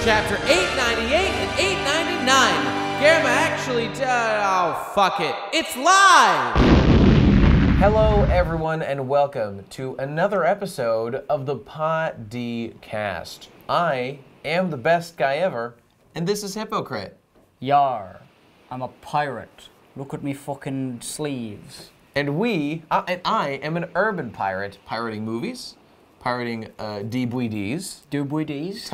Chapter 898 and 899. GERMA actually, oh, fuck it. It's live! Hello, everyone, and welcome to another episode of the Podcast. I am the best guy ever, and this is Hypocrite. Yar, I'm a pirate. Look at me fucking sleeves. And I am an urban pirate, pirating movies, pirating DVDs. DVDs?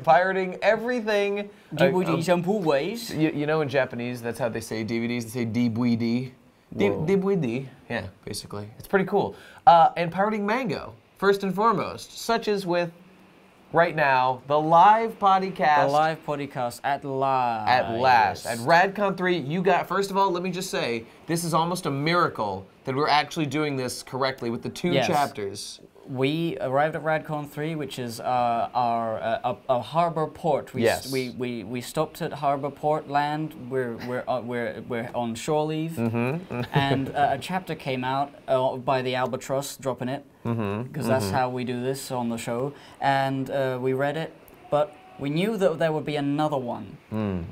Pirating everything. DVDs and poolways. You know in Japanese, that's how they say DVDs, they say DVD. DVD, yeah, basically. It's pretty cool. And pirating mango, first and foremost, such as with, right now, the live podcast. The live podcast at last. At last. At RadCon 3, you got, first of all, let me just say, this is almost a miracle that we're actually doing this correctly with the two chapters. We arrived at RadCon 3, which is our harbor port. We stopped at harbor port land. We're on shore leave, and a chapter came out by the Albatross, dropping it, because that's how we do this on the show. And we read it, but we knew that there would be another one,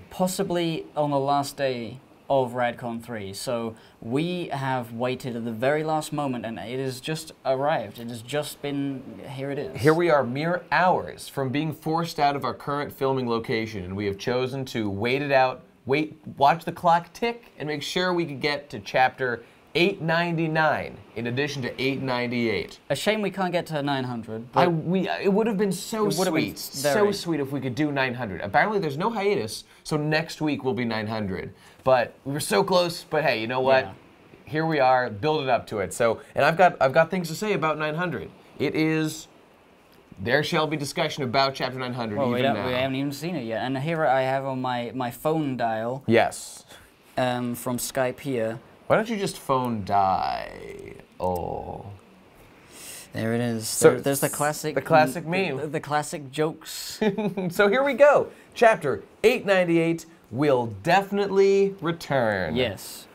possibly on the last day of RadCon 3. So we have waited at the very last moment, and it has just arrived. It has just been, here it is. Here we are, mere hours from being forced out of our current filming location, and we have chosen to wait it out, watch the clock tick, and make sure we could get to chapter 899 in addition to 898. A shame we can't get to 900. It would have been so sweet, so sweet if we could do 900. Apparently there's no hiatus, so next week will be 900. But we were so close. But hey, you know what? Yeah. Here we are, building up to it. So, and I've got things to say about 900. It is. There shall be discussion about chapter 900. Well, even we haven't even seen it yet. And here I have on my phone dial. Yes. From Skype here. Why don't you just phone die? Oh. There it is. So there's the classic. The classic meme. The classic jokes. So here we go. Chapter 898 will definitely return. Yes.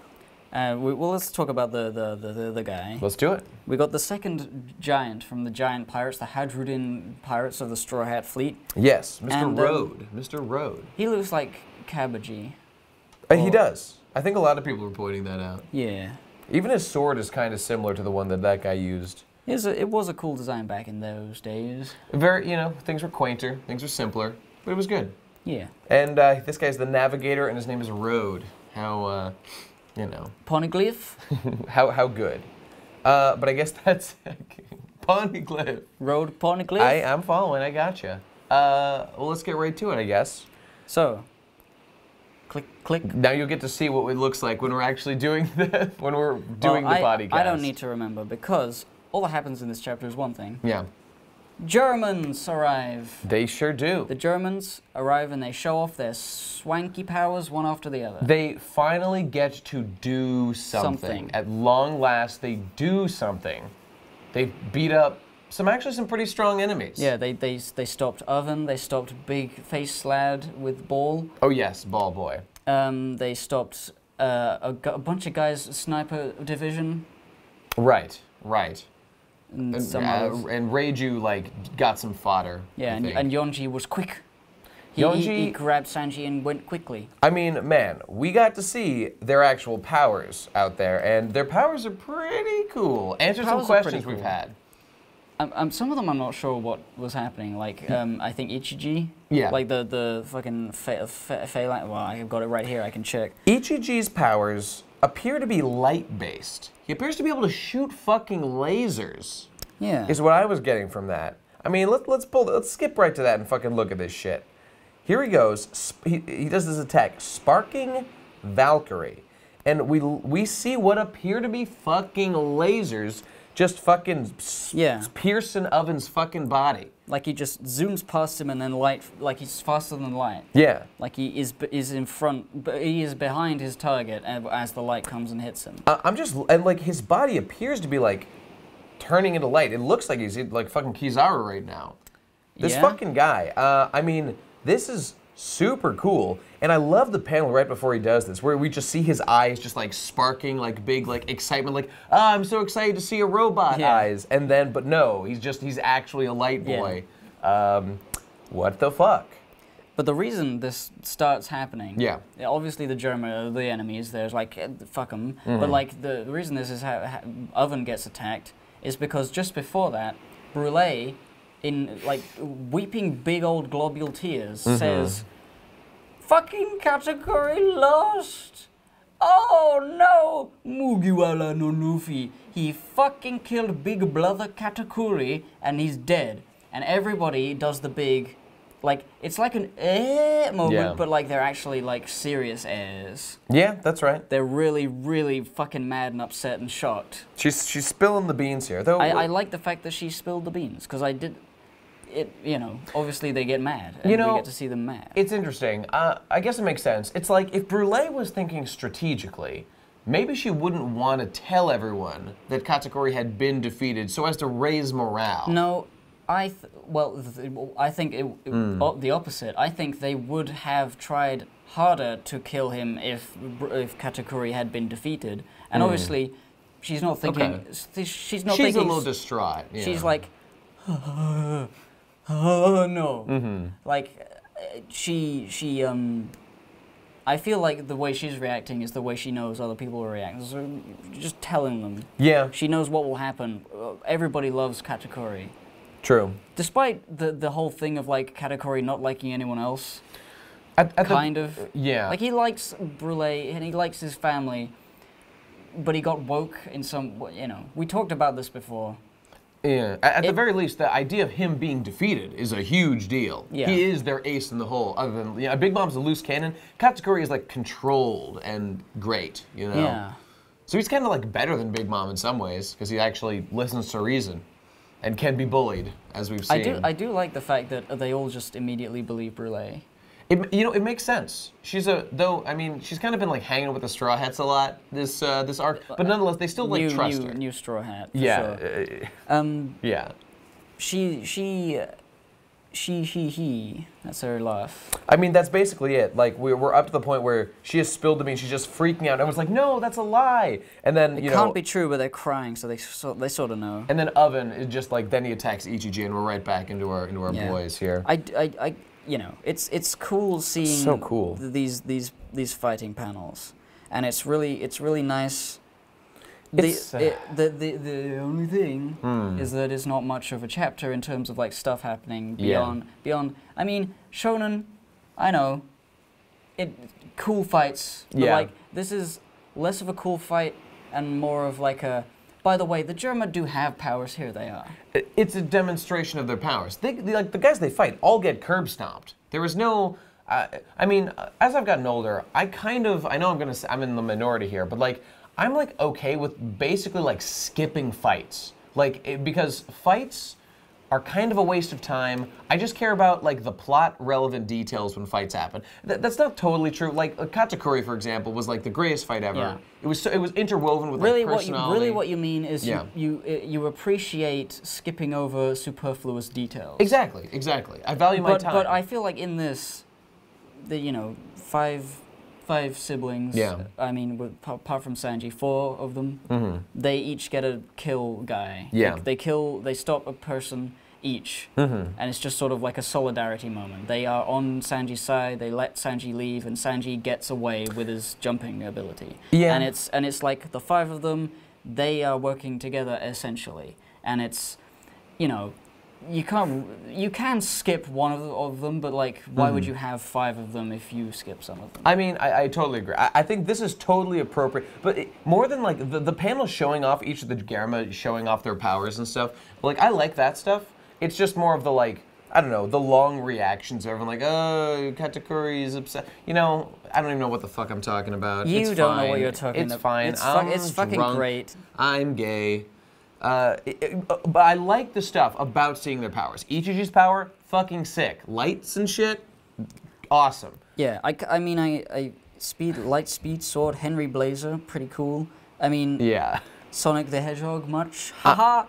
Well, let's talk about the guy. Let's do it. We got the second giant from the giant pirates, the Hadrudin pirates of the Straw Hat Fleet. Yes, Mr. Rhodes. Mr. Rhodes. He looks like Cabbagey. He does. I think a lot of people are pointing that out. Yeah. Even his sword is kind of similar to the one that guy used. It was a cool design back in those days. Very, things were quainter, things were simpler, but it was good. Yeah. And this guy's the navigator, and his name is Rhodes. How, Poneglyph? how good. But I guess that's Poneglyph. Rhodes Poneglyph? I'm following, I gotcha. Well, let's get right to it, I guess. So, click. Now you'll get to see what it looks like when we're actually doing the podcast. I don't need to remember, because all that happens in this chapter is one thing. Yeah. Germans arrive. They sure do. The Germans arrive and they show off their swanky powers one after the other. They finally get to do something. At long last, they do something. They beat up some pretty strong enemies. Yeah, they stopped Oven, they stopped Big Face Lad with Ball. Oh yes, Ball Boy. They stopped a bunch of guys, Sniper Division. Right. And Reiju, got some fodder. Yeah, and Yonji was quick. He grabbed Sanji and went quickly. I mean, man, we got to see their actual powers out there, and their powers are pretty cool. Answer some questions we've had. Some of them I'm not sure what was happening. Like, I think Ichiji. Yeah. Like the fucking well, I've got it right here. I can check. Ichiji's powers appear to be light-based. He appears to be able to shoot fucking lasers. Yeah. Is what I was getting from that. I mean, let's skip right to that and fucking look at this shit. Here he goes. He does this attack, Sparking Valkyrie, and we see what appear to be fucking lasers just fucking piercing Oven's fucking body. Like he just zooms past him and then like he's faster than light. Yeah. Like he is in front, but he is behind his target as the light comes and hits him. And like his body appears to be like turning into light. It looks like he's like fucking Kizaru right now. This fucking guy. I mean, this is super cool. And I love the panel right before he does this, where we just see his eyes just like sparking, like big, like excitement, like, oh, I'm so excited to see a robot eyes. And then, but no, he's actually a light boy. What the fuck? But the reason this starts happening, obviously the GERMA are the enemies. There's like, fuck them. But like the reason this is how Oven gets attacked is because just before that, Brûlé, in like weeping big old globule tears, says, "Fucking Katakuri lost. Oh no, Mugiwara no Luffy. He fucking killed big brother Katakuri and he's dead." And everybody does the big. Like, it's like an moment, but like they're actually like serious airs. Yeah, that's right. They're really, really fucking mad and upset and shocked. She's spilling the beans here, though. I like the fact that she spilled the beans, because you know, obviously they get mad, and we get to see them mad. It's interesting. I guess it makes sense. It's like, if Brûlé was thinking strategically, maybe she wouldn't want to tell everyone that Katakuri had been defeated so as to raise morale. No. I think the opposite. I think they would have tried harder to kill him if Katakuri had been defeated. And obviously, she's not thinking. She's not thinking. She's a little distraught. Yeah. She's like, oh no. Like, I feel like the way she's reacting is the way she knows other people are reacting. So just telling them. Yeah. She knows what will happen. Everybody loves Katakuri. True. Despite the whole thing of like Katakuri not liking anyone else, kind of. Yeah. Like he likes Brûlé and he likes his family, but he got woke in some. You know, we talked about this before. Yeah. At the very least, the idea of him being defeated is a huge deal. Yeah. He is their ace in the hole. Other than Big Mom's a loose cannon. Katakuri is like controlled and great. You know. Yeah. So he's kind of like better than Big Mom in some ways because he actually listens to reason. And can be bullied, as we've seen. I do like the fact that they all just immediately believe Brûlé. It makes sense. She's kind of been like hanging with the Straw Hats a lot this arc, but nonetheless, they still like trust her. New Straw Hat. Yeah. Sure. Yeah. He. That's her laugh. I mean, that's basically it. Like, we're up to the point where she has spilled the beans. She's just freaking out. Everyone's like, no, that's a lie. And then, it can't be true, but they're crying, so they sort of know. And then Oven is just like, then he attacks Ichiji, and we're right back into our boys here. It's cool seeing these fighting panels, and it's really nice. The only thing is that it's not much of a chapter in terms of like stuff happening beyond. I mean, Shonen, I know, cool fights. But like this is less of a cool fight and more of like a. By the way, the GERMA do have powers. Here they are. It's a demonstration of their powers. Like the guys they fight all get curb stomped. There is no. I mean, as I've gotten older, I know I'm in the minority here, but like. I'm like okay with basically like skipping fights, because fights are kind of a waste of time. I just care about like the plot relevant details when fights happen. That's not totally true. Like Katakuri, for example, was like the greatest fight ever. Yeah. It was interwoven with like personality. What you mean is you appreciate skipping over superfluous details. Exactly. I value my time. But I feel like in this, five siblings. Yeah. I mean, apart from Sanji, 4 of them. They each get a kill guy. Yeah. They stop a person each, and it's just sort of like a solidarity moment. They are on Sanji's side. They let Sanji leave, and Sanji gets away with his jumping ability. Yeah. And it's like the 5 of them. They are working together essentially, and it's, you can skip one of them, but like, why would you have 5 of them if you skip some of them? I mean, I totally agree. I think this is totally appropriate, but more than like the panel showing off each of the GERMA, showing off their powers and stuff. Like, I like that stuff. It's just more of the like, I don't know, the long reactions. Everyone like, oh, Katakuri is upset. I don't even know what the fuck I'm talking about. You don't know what you're talking about. It's fine. It's fucking great. I'm gay. But I like the stuff about seeing their powers. Ichiji's power, fucking sick. Lights and shit, awesome. Yeah, I mean, light speed sword, Henry Blazer, pretty cool. I mean, yeah. Sonic the Hedgehog, much? Haha.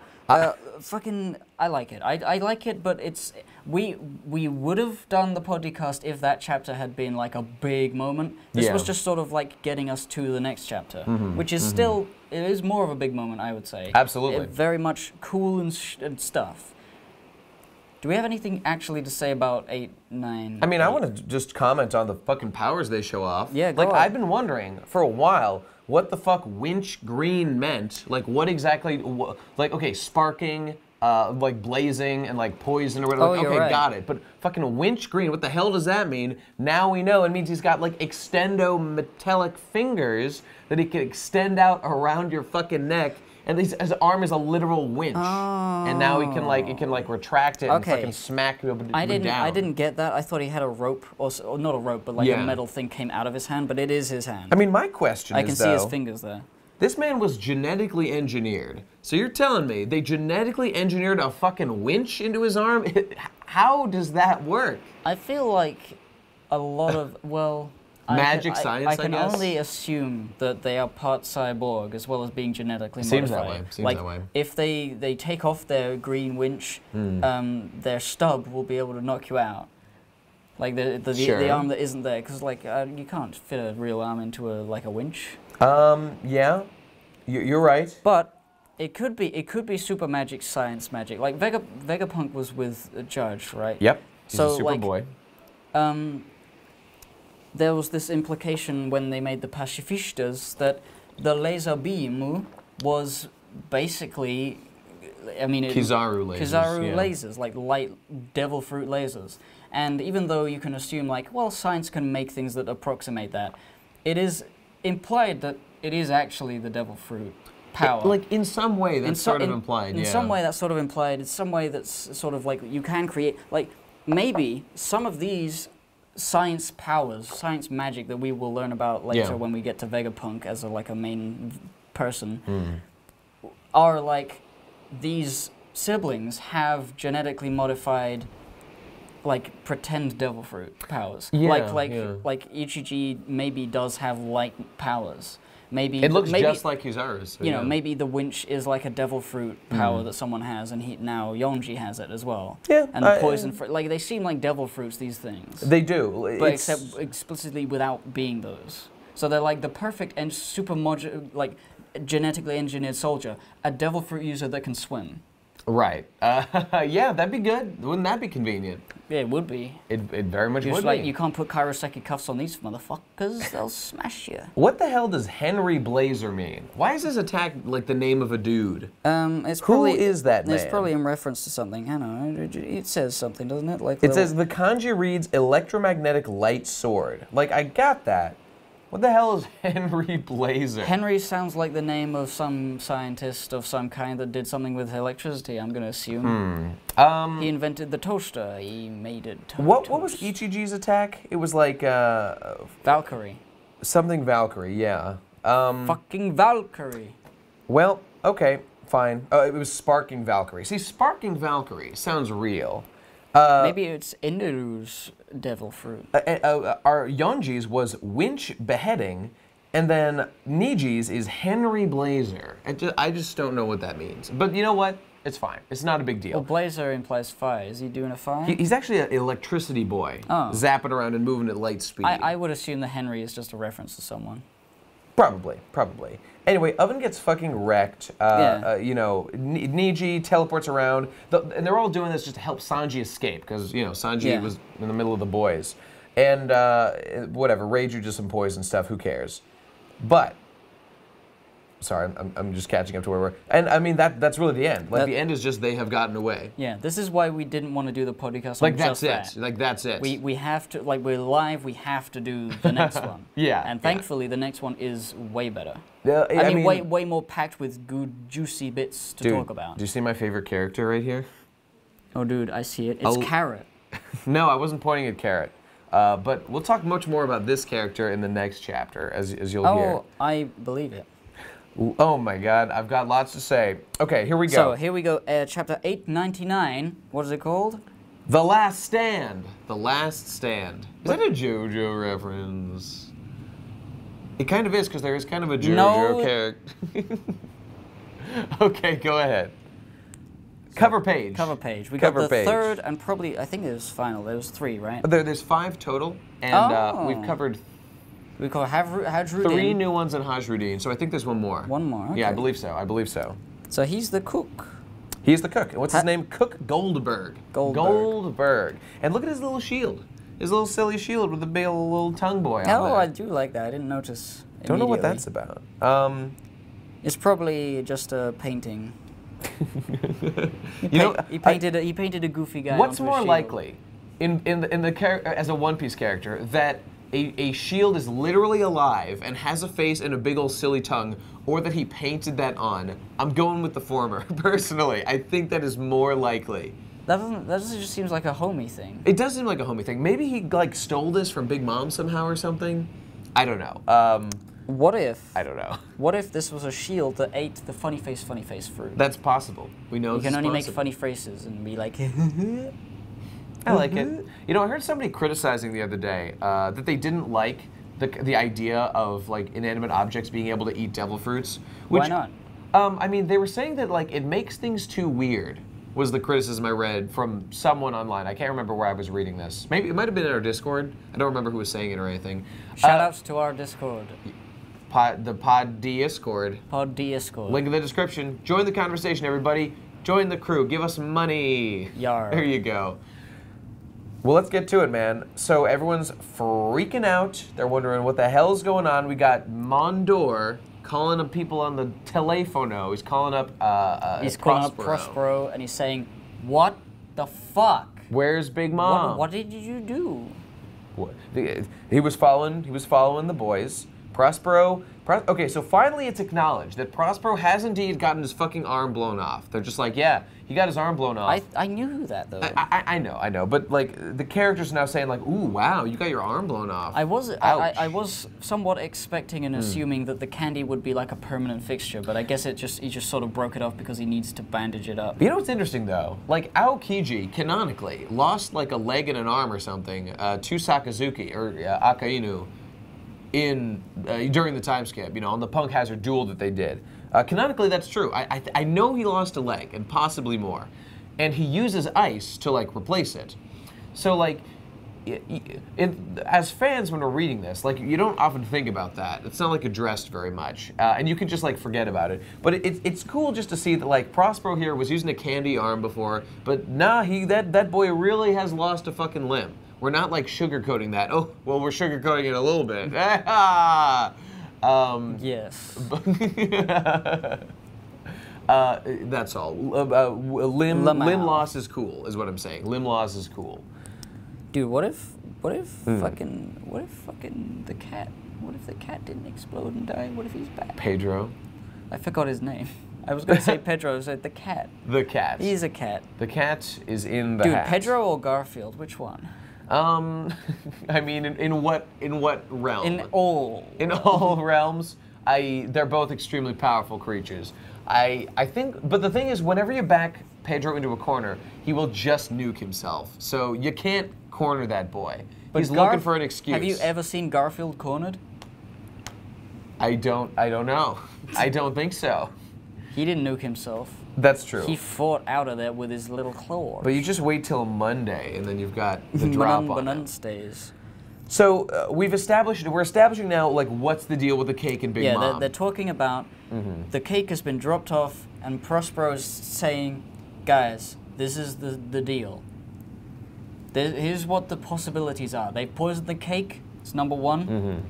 fucking, I like it. I like it, but it's we would have done the podcast if that chapter had been like a big moment. This was just sort of like getting us to the next chapter, which is still, it is more of a big moment, I would say. Absolutely. Very much cool and stuff. Do we have anything actually to say about 8, 9? I mean, 8? I want to just comment on the fucking powers they show off. Yeah, go like, on. I've been wondering for a while what the fuck winch green meant. Like, what exactly, like, okay, sparking, like blazing and like poison or whatever. Oh, Like, you're okay, right. got it. But fucking winch green, what the hell does that mean? Now we know. It means he's got like extendo metallic fingers that he can extend out around your fucking neck. And his arm is a literal winch, and now it can like retract it and fucking smack you down. I didn't get that. I thought he had a rope, or not a rope, but like a metal thing came out of his hand. But it is his hand. I mean, my question is, I can see his fingers there. This man was genetically engineered. So you're telling me they genetically engineered a fucking winch into his arm? How does that work? I feel like a lot of magic science, I guess? I can only assume that they are part cyborg as well as being genetically modified. Seems that way. Seems that way. If they take off their green winch, their stub will be able to knock you out. Like the arm that isn't there, because like you can't fit a real arm into a winch. Yeah, you're right. But it could be super magic, science magic. Like Vegapunk was with Judge, right? Yep. He's so a Superboy. There was this implication when they made the pacifistas that the laser beam was basically, I mean, Kizaru lasers. Kizaru lasers, like light devil fruit lasers. And even though you can assume like, well, science can make things that approximate that, it is implied that it is actually the devil fruit power. Like in some way that's sort of implied, In some way that's sort of implied. In some way that's sort of like you can create, like maybe some of these science powers, science magic that we will learn about later when we get to Vegapunk as a main person, are like these siblings have genetically modified like pretend devil fruit powers. Like Ichiji maybe does have light powers. Maybe it looks just like Kizaru's. So you know, maybe the winch is like a devil fruit power that someone has, and now Yonji has it as well. Yeah, and the poison fruit, like they seem like devil fruits. These things. They do, but except explicitly without being those. So they're like the perfect and super genetically engineered soldier, a devil fruit user that can swim. Right. Yeah, that'd be good. Wouldn't that be convenient? Yeah, it would be. It very much would like be. You can't put Kairoseki cuffs on these motherfuckers, they'll smash you. What the hell does Henry Blazer mean? Why is his attack like the name of a dude? It's Who probably, is that man? It's probably in reference to something. Hang on, it says something, doesn't it? Like it says the kanji reads electromagnetic light sword. Like, I got that. What the hell is Henry Blazer? Henry sounds like the name of some scientist of some kind that did something with electricity, I'm going to assume. He invented the toaster. He made it What was Ichiji's attack? It was like... Valkyrie. Something Valkyrie, yeah. Fucking Valkyrie. Well, okay, fine. It was Sparking Valkyrie. See, Sparking Valkyrie sounds real. Maybe it's Induru's devil fruit. Our Yonji's was Winch Beheading, and then Niji's is Henry Blazer. I just don't know what that means. But you know what? It's fine. It's not a big deal. Well, Blazer implies fire. Is he doing a fire? He's actually an electricity boy, zapping around and moving at light speed. I would assume that Henry is just a reference to someone. Probably. Anyway, Oven gets fucking wrecked. You know, Niji teleports around, and they're all doing this just to help Sanji escape, because, you know, Sanji was in the middle of the boys. And, whatever, Reiju just some poison stuff, who cares? But, sorry, I'm just catching up to where we're... And, I mean, that's really the end. Like, the end is just they have gotten away. Yeah, this is why we didn't want to do the podcast on just that. Like, that's it. We have to, like, we're live, we have to do the next one. And thankfully, the next one is way better. I mean, way more packed with good, juicy bits to talk about. Do you see my favorite character right here? Oh, dude, I see it. It's Carrot. No, I wasn't pointing at Carrot. But we'll talk much more about this character in the next chapter, as you'll hear. Oh, I believe it. Oh my God, I've got lots to say. Okay, here we go. So here we go, chapter 899. What is it called? The Last Stand. The Last Stand. Is that a JoJo reference? It kind of is, because there is kind of a JoJo character. Okay, go ahead. Cover page. Cover page. We Cover got the page. third and probably, I think it was final. There was 3, right? There's 5 total, and we've covered we call Hajrudin. 3 new ones in Hajrudin, so I think there's one more. One more, okay. Yeah, I believe so. I believe so. So he's the cook. He's the cook. What's his name? Cook Goldberg. Goldberg. And look at his little shield. His little silly shield with the big little tongue boy on there. Oh, I do like that. I didn't notice. Don't know what that's about. It's probably just a painting. He painted a goofy guy. What's more likely, in the as a One Piece character, that a shield is literally alive and has a face and a big old silly tongue, or that he painted that on? I'm going with the former, personally. I think that is more likely. That just seems like a homie thing. It does seem like a homie thing. Maybe he like stole this from Big Mom somehow or something. I don't know. What if? I don't know. What if this was a shield that ate the funny face fruit? That's possible. We know you can only make funny faces and be like. I like it. You know, I heard somebody criticizing the other day that they didn't like the idea of like inanimate objects being able to eat devil fruits. Which, why not? I mean, they were saying that like it makes things too weird. Was the criticism I read from someone online. I can't remember where I was reading this. Maybe it might have been in our Discord. I don't remember who was saying it or anything. Shout outs to our Discord. The Pod Discord. Pod Discord. Link in the description. Join the conversation, everybody. Join the crew. Give us money. Yar. There you go. Well, let's get to it, man. So everyone's freaking out. They're wondering what the hell's going on. We got Mondor calling up people on the telefono. He's calling up he's calling up Prospero, and he's saying, "What the fuck? Where's Big Mom? What did you do?" What? He was following the boys. Prospero. Okay, so finally it's acknowledged that Prospero has indeed gotten his fucking arm blown off. They're just like, yeah, he got his arm blown off. I knew that though. I know, but like the characters are now saying like, ooh, wow, you got your arm blown off. I was somewhat expecting and assuming that the candy would be like a permanent fixture, but I guess he just sort of broke it off because he needs to bandage it up. You know what's interesting though? Like Aokiji canonically lost like a leg and an arm or something to Sakazuki or Akainu during the time skip, you know, on the Punk Hazard duel that they did. Canonically, that's true. I know he lost a leg and possibly more, and he uses ice to like replace it. So like, as fans, when we're reading this, like you don't often think about that. It's not like addressed very much, and you can just like forget about it. But it's cool just to see that like Prospero here was using a candy arm before, but nah, that boy really has lost a fucking limb. We're not like sugarcoating that. Oh, well, we're sugarcoating it a little bit. Yes. That's all. Limb loss is cool, is what I'm saying. Limb loss is cool. Dude, what if fucking the cat? What if the cat didn't explode and die? What if he's back? Pedro. I forgot his name. I was gonna say Pedro. I said the cat. The cat. He's a cat. The cat is in the Dude, hat. Pedro or Garfield? Which one? I mean, in what realm? In all realms, they're both extremely powerful creatures. I think, but the thing is, whenever you back Pedro into a corner, he will just nuke himself. So you can't corner that boy. But he's looking for an excuse. Have you ever seen Garfield cornered? I don't know. I don't think so. He didn't nuke himself. That's true. He fought out of there with his little claws. But you just wait till Monday, and then you've got the drop on him. Stays. So we're establishing now, like, what's the deal with the cake and Big Mom? Yeah, they're talking about the cake has been dropped off, and Prospero is saying, guys, this is the deal. Here's what the possibilities are. They poisoned the cake, it's number one.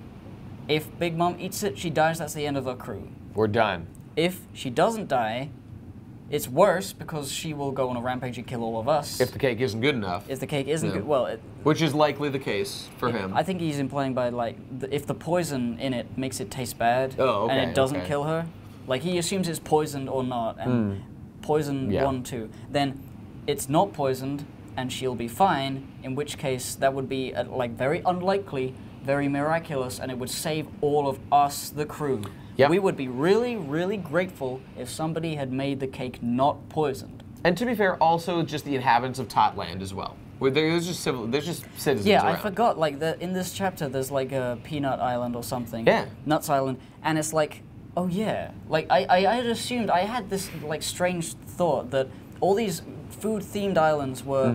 If Big Mom eats it, she dies, that's the end of her crew. We're done. If she doesn't die, it's worse because she will go on a rampage and kill all of us. If the cake isn't good enough. If the cake isn't good, well... which is likely the case for him. I think he's implying by, like, if the poison in it makes it taste bad, and it doesn't kill her, like, he assumes it's poisoned or not, and poison 1, 2, then it's not poisoned, and she'll be fine, in which case that would be, like, very unlikely, very miraculous, and it would save all of us, the crew. Yep. We would be really, really grateful if somebody had made the cake not poisoned. And to be fair, also just the inhabitants of Totland as well. There's just citizens Yeah, around. I forgot, like, in this chapter there's like a Peanut Island or something. Yeah. Nuts Island, and it's like, oh yeah. Like, I had assumed, I had this, like, strange thought that all these food-themed islands were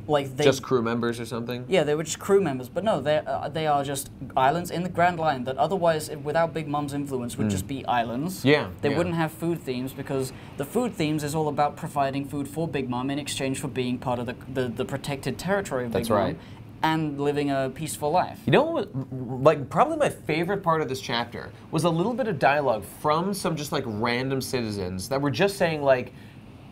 like just crew members or something. Yeah, they were just crew members, but no, they are just islands in the Grand Line that otherwise, without Big Mom's influence, would just be islands. Yeah, they wouldn't have food themes because the food themes is all about providing food for Big Mom in exchange for being part of the protected territory of Big Mom. That's right. And living a peaceful life. You know, like probably my favorite part of this chapter was a little bit of dialogue from some just like random citizens that were just saying like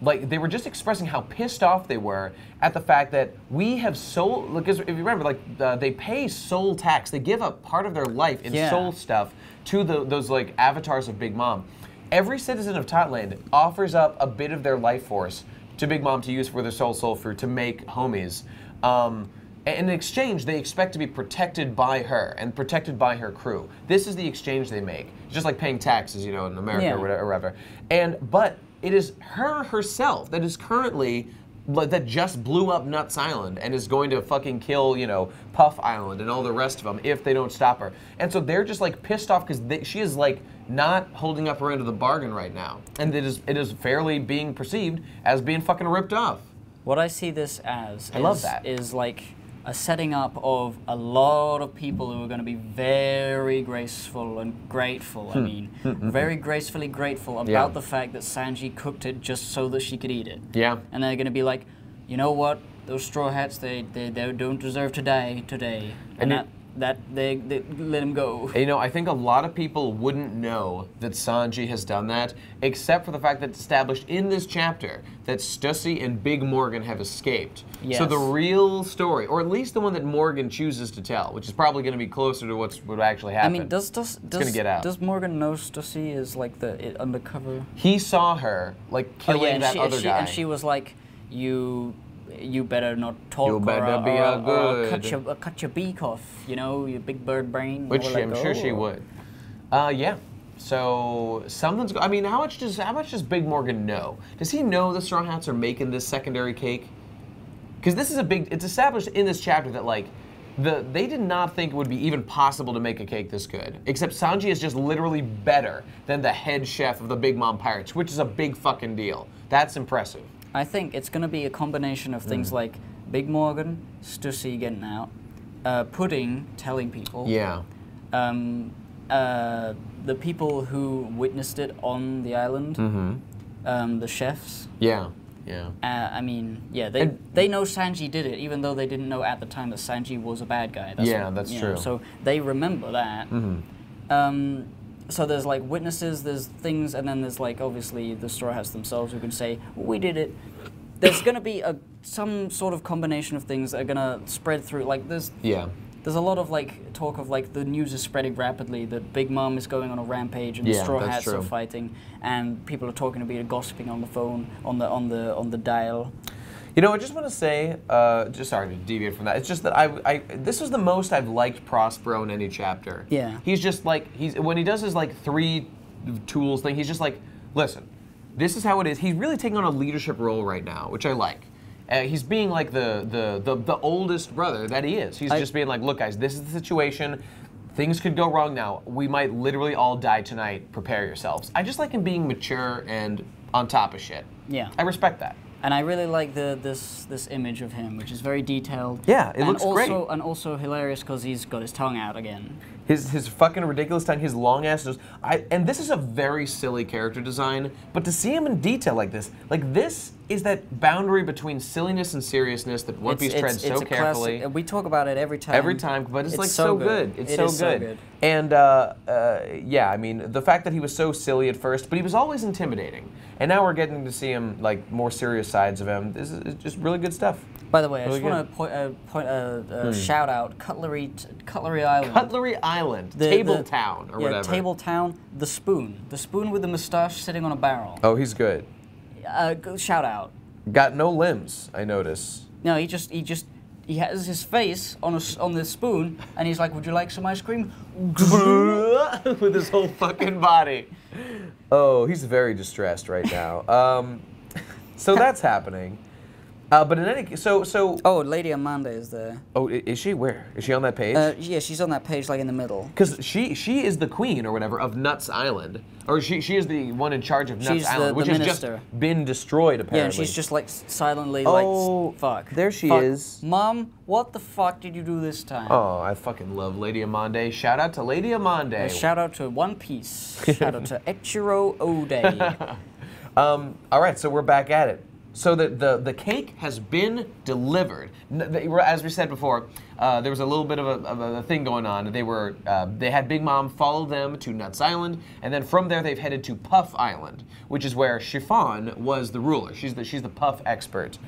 they were just expressing how pissed off they were at the fact that we have soul, because if you remember, like they pay soul tax, they give up part of their life in soul stuff to those like avatars of Big Mom. Every citizen of Totland offers up a bit of their life force to Big Mom to use for their soul fruit to make homies. In exchange, they expect to be protected by her and protected by her crew. This is the exchange they make. It's just like paying taxes, you know, in America or whatever. But it is her herself that is currently, that just blew up Nuts Island and is going to fucking kill, you know, Puff Island and all the rest of them if they don't stop her. And so they're just like pissed off because she is like not holding up her end of the bargain right now. And it is fairly being perceived as being fucking ripped off. What I see this as is like a setting up of a lot of people who are going to be very graceful and grateful. I mean, very gracefully grateful about the fact that Sanji cooked it just so that she could eat it. Yeah. And they're going to be like, you know what? Those Straw Hats, they don't deserve to die today. And they let him go. You know, I think a lot of people wouldn't know that Sanji has done that, except for the fact that it's established in this chapter that Stussy and Big Morgan have escaped. Yes. So the real story, or at least the one that Morgan chooses to tell, which is probably going to be closer to what actually happened. I mean, does Morgan know Stussy is like the undercover? He saw her like killing that other guy, and she was like, You better not talk, you better be or cut your beak off, you know, your big bird brain. Which I'm sure she would. Yeah. So something's. I mean, how much does Big Morgan know? Does he know the Straw Hats are making this secondary cake? Because this is a big. It's established in this chapter that like, they did not think it would be even possible to make a cake this good. Except Sanji is just literally better than the head chef of the Big Mom Pirates, which is a big fucking deal. That's impressive. I think it's going to be a combination of things like Big Morgan, Stussy getting out, Pudding telling people. Yeah. The people who witnessed it on the island. The chefs. Yeah. Yeah. I mean, yeah, they know Sanji did it, even though they didn't know at the time that Sanji was a bad guy. That's true. So they remember that. So there's like witnesses, there's things, and then there's like obviously the Straw Hats themselves who can say, we did it. There's going to be some sort of combination of things that are going to spread through. Like there's a lot of like talk of like the news is spreading rapidly that Big Mom is going on a rampage and the Straw Hats are fighting, and people are talking about it, gossiping on the phone, on the dial. You know, I just want to say, just sorry to deviate from that. It's just that this was the most I've liked Prospero in any chapter. Yeah. He's just like when he does his like 3 tools thing. He's just like, listen, this is how it is. He's really taking on a leadership role right now, which I like. He's being like the oldest brother that he is. He's just being like, look, guys, this is the situation. Things could go wrong now. We might literally all die tonight. Prepare yourselves. I just like him being mature and on top of shit. Yeah. I respect that. And I really like this image of him, which is very detailed. Yeah, it looks great. And also hilarious because he's got his tongue out again. His fucking ridiculous tongue, his long ass nose. And this is a very silly character design, but to see him in detail like this is that boundary between silliness and seriousness that One Piece treads so carefully. Classic, we talk about it every time. Every time, but it's like so good. It's so good. And yeah, I mean, the fact that he was so silly at first, but he was always intimidating. And now we're getting to see him, like, more serious sides of him. This is just really good stuff. By the way, really I just want to shout out Cutlery Island. Cutlery Island, Table Town, or whatever. Table Town, the spoon with the mustache sitting on a barrel. Oh, he's good. Shout out. Got no limbs, I notice. No, he has his face on the spoon, and he's like, "Would you like some ice cream?" With his whole fucking body. Oh, he's very distressed right now. So that's happening. But in any case, so. Oh, Lady Amanda is there. Oh, is she? Where? Is she on that page? Yeah, she's on that page, like in the middle. Because she is the queen or whatever of Nuts Island, or she is the one in charge of Nuts Island, which has just been destroyed apparently. Yeah, and she's just like silently like, fuck. There she is. Mom, what the fuck did you do this time? Oh, I fucking love Lady Amanda. Shout out to Lady Amanda. Shout out to One Piece. Shout out to Ichiro Ode. All right, so we're back at it. So the cake has been delivered. As we said before, there was a little bit of a thing going on. They had Big Mom follow them to Nuts Island, and then from there they've headed to Puff Island, which is where Chiffon was the ruler. She's the Puff expert.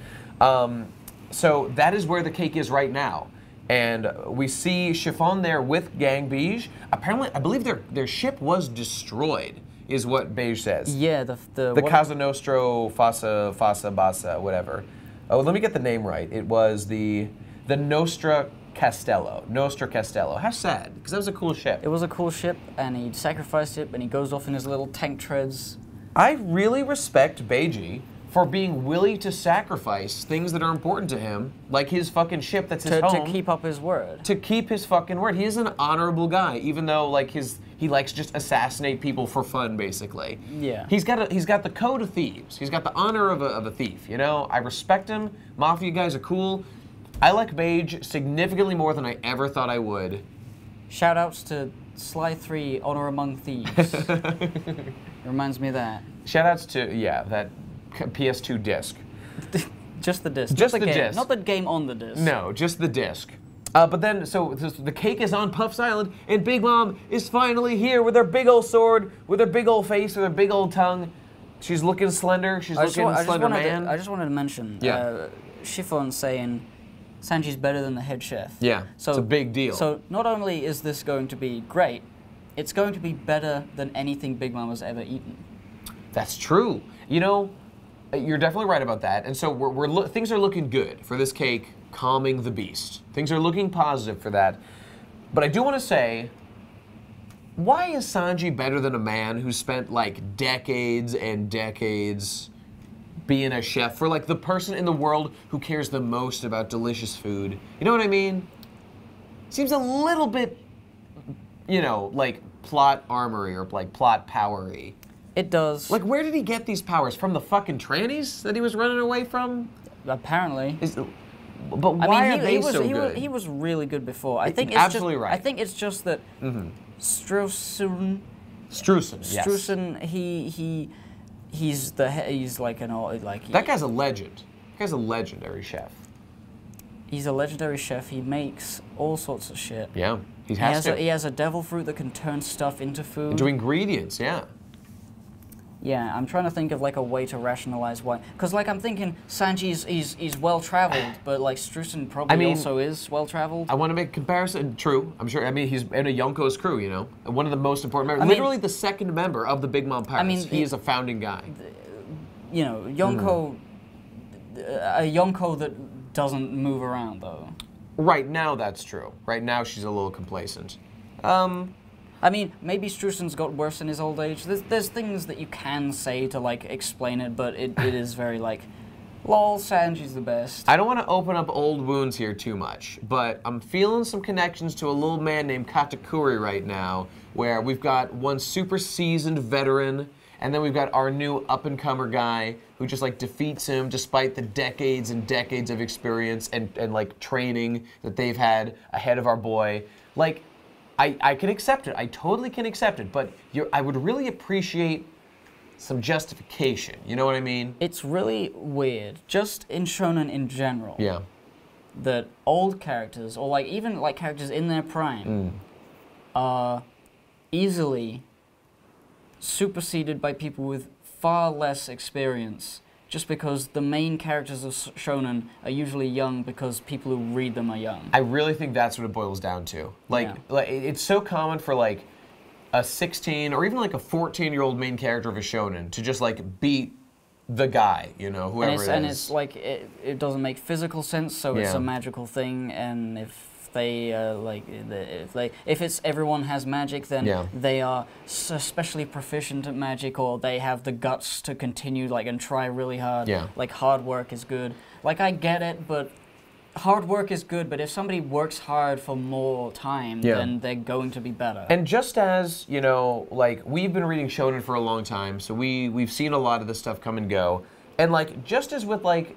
So that is where the cake is right now. And we see Chiffon there with Gang Beige. Apparently, I believe their ship was destroyed, is what Beige says. Yeah, the Casa Nostro Fassa Bassa, whatever. Oh, let me get the name right. It was the Nostra Castello. Nostra Castello. How sad, because that was a cool ship. It was a cool ship, and he sacrificed it, and he goes off in his little tank treads. I really respect Beige for being willing to sacrifice things that are important to him, like his fucking ship that's his home. To keep up his word. To keep his fucking word. He is an honorable guy, even though like he likes to just assassinate people for fun, basically. Yeah. He's got the code of thieves. He's got the honor of a thief, you know? I respect him. Mafia guys are cool. I like Beige significantly more than I ever thought I would. Shoutouts to Sly 3, Honor Among Thieves. Reminds me of that. Shoutouts to, yeah, that PS2 disc. Just the disc. Just the disc. Not the game on the disc. No, just the disc. But then, so the cake is on Puff's Island, and Big Mom is finally here with her big old sword, with her big old face, with her big old tongue. She's looking slender. She's looking slender man. I just wanted to mention, Chiffon saying Sanji's better than the head chef. Yeah, so, it's a big deal. So not only is this going to be great, it's going to be better than anything Big Mom has ever eaten. That's true. You know, you're definitely right about that. And so things are looking good for this cake calming the beast. Things are looking positive for that. But I do want to say, why is Sanji better than a man who spent like decades and decades being a chef for like the person in the world who cares the most about delicious food? You know what I mean? Seems a little bit, you know, like plot armory or like plot powery. It does. Like, where did he get these powers? From the fucking trannies that he was running away from? Apparently. But why are they so good? He was really good before. I think it's absolutely just, right. I think it's just that Strusen, yes. he's like an old, like that guy's a legend. That guy's a legendary chef. He's a legendary chef. He makes all sorts of shit. Yeah, he has a devil fruit that can turn stuff into food. Into ingredients, yeah. Yeah, I'm trying to think of like a way to rationalize why. Because like I'm thinking Sanji's he's well traveled, but like Strusen probably also is well traveled. I want to make a comparison. True, I'm sure. I mean, he's in a Yonko's crew, you know, one of the most important members. Literally the second member of the Big Mom Pirates. I mean, he is a founding guy. You know, Yonko, a Yonko that doesn't move around though. Right now, that's true. Right now, she's a little complacent. I mean, maybe Strusen's got worse in his old age. There's things that you can say to, like, explain it, but it is very, like, lol, Sanji's the best. I don't want to open up old wounds here too much, but I'm feeling some connections to a little man named Katakuri right now, where we've got one super seasoned veteran, and then we've got our new up-and-comer guy who just, like, defeats him despite the decades and decades of experience and like, training that they've had ahead of our boy. Like, I can accept it. I totally can accept it, but I would really appreciate some justification. You know what I mean? It's really weird, just in shonen in general. Yeah. That old characters, or like even like characters in their prime, are easily superseded by people with far less experience. Just because the main characters of shonen are usually young because people who read them are young. I really think that's what it boils down to. Like it's so common for like a 16 or even like a 14-year-old main character of a shonen to just like beat the guy, you know, whoever it is. And it's like, it doesn't make physical sense, so it's a magical thing, and if They if it's everyone has magic, then they are especially proficient at magic, or they have the guts to continue like and try really hard. Yeah. Like hard work is good. Like I get it, but hard work is good. But if somebody works hard for more time, then they're going to be better. And just as you know, like we've been reading shonen for a long time, so we've seen a lot of this stuff come and go. And like just as with like.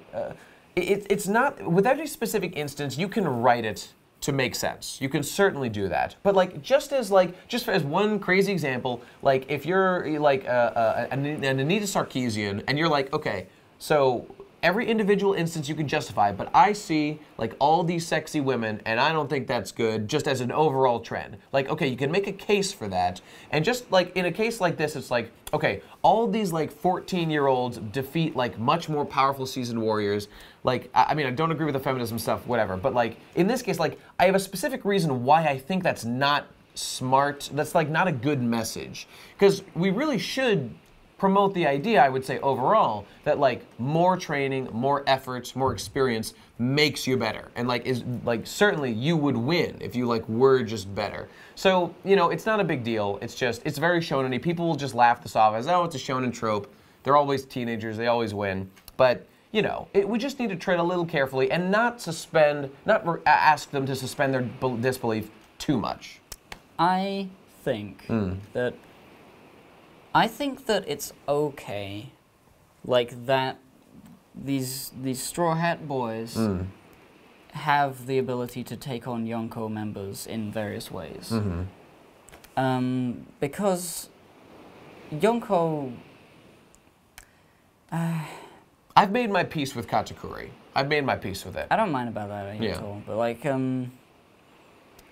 It's not, with every specific instance, you can write it to make sense. You can certainly do that. But like, just as one crazy example, like if you're like an Anita Sarkeesian and you're like, okay, so every individual instance you can justify, but I see like all these sexy women and I don't think that's good just as an overall trend. Like, okay, you can make a case for that. And just like in a case like this, it's like, okay, all these like 14-year-olds defeat like much more powerful seasoned warriors. Like, I mean, I don't agree with the feminism stuff, whatever, but like in this case, like I have a specific reason why I think that's not smart. That's like not a good message. Because we really should promote the idea, I would say overall, that like more training, more efforts, more experience makes you better. And like is like certainly you would win if you like were just better. So, you know, it's not a big deal. It's just, it's very shonen-y. People will just laugh this off as, oh, it's a shonen trope. They're always teenagers, they always win. But, you know, we just need to tread a little carefully and not ask them to suspend their disbelief too much. I think that it's okay, like that these Straw Hat Boys have the ability to take on Yonko members in various ways. Because Yonko... I've made my peace with Katakuri. I've made my peace with it. I don't mind about that at all, but like,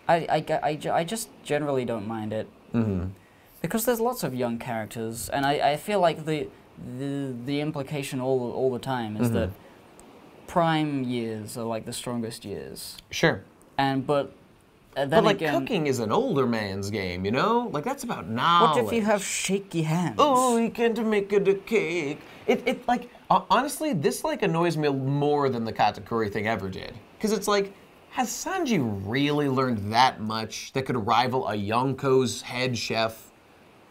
I just generally don't mind it. Because there's lots of young characters, and I feel like the implication all the time is that prime years are like the strongest years. Sure. But then like again, cooking is an older man's game, you know? Like that's about knowledge. What if you have shaky hands? Oh, you can't make a cake. It like honestly, this like annoys me more than the Katakuri thing ever did, because it's like, has Sanji really learned that much that could rival a Yonko's head chef?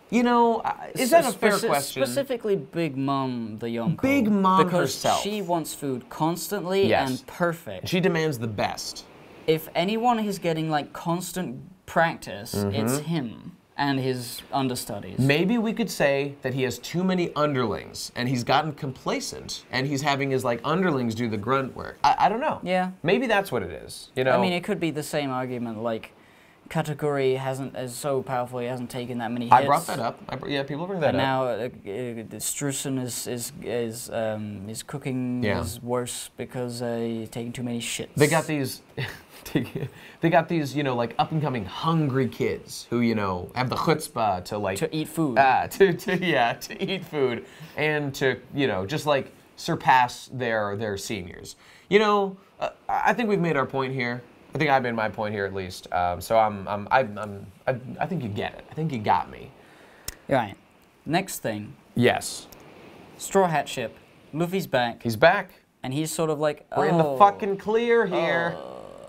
You know, is that a fair question? Specifically Big Mom, the Yonko. Big Mom because herself. She wants food constantly and perfect. She demands the best. If anyone is getting like constant practice, it's him and his understudies. Maybe we could say that he has too many underlings and he's gotten complacent and he's having his like underlings do the grunt work. I don't know. Yeah. Maybe that's what it is. You know. I mean, it could be the same argument like Katakuri is so powerful, he hasn't taken that many hits. I brought that up. Yeah, people bring that and up. And now Strusen is cooking is worse because he's taking too many shits. They got these, you know, like up and coming hungry kids who, you know, have the chutzpah to like to eat food. To eat food and to, you know, just like surpass their seniors. You know, I think we've made our point here. I think I made my point here at least. So I think you get it. I think you got me. Right. Next thing. Yes. Straw Hat Ship. Luffy's back. He's back. And he's sort of like, we're in the fucking clear here.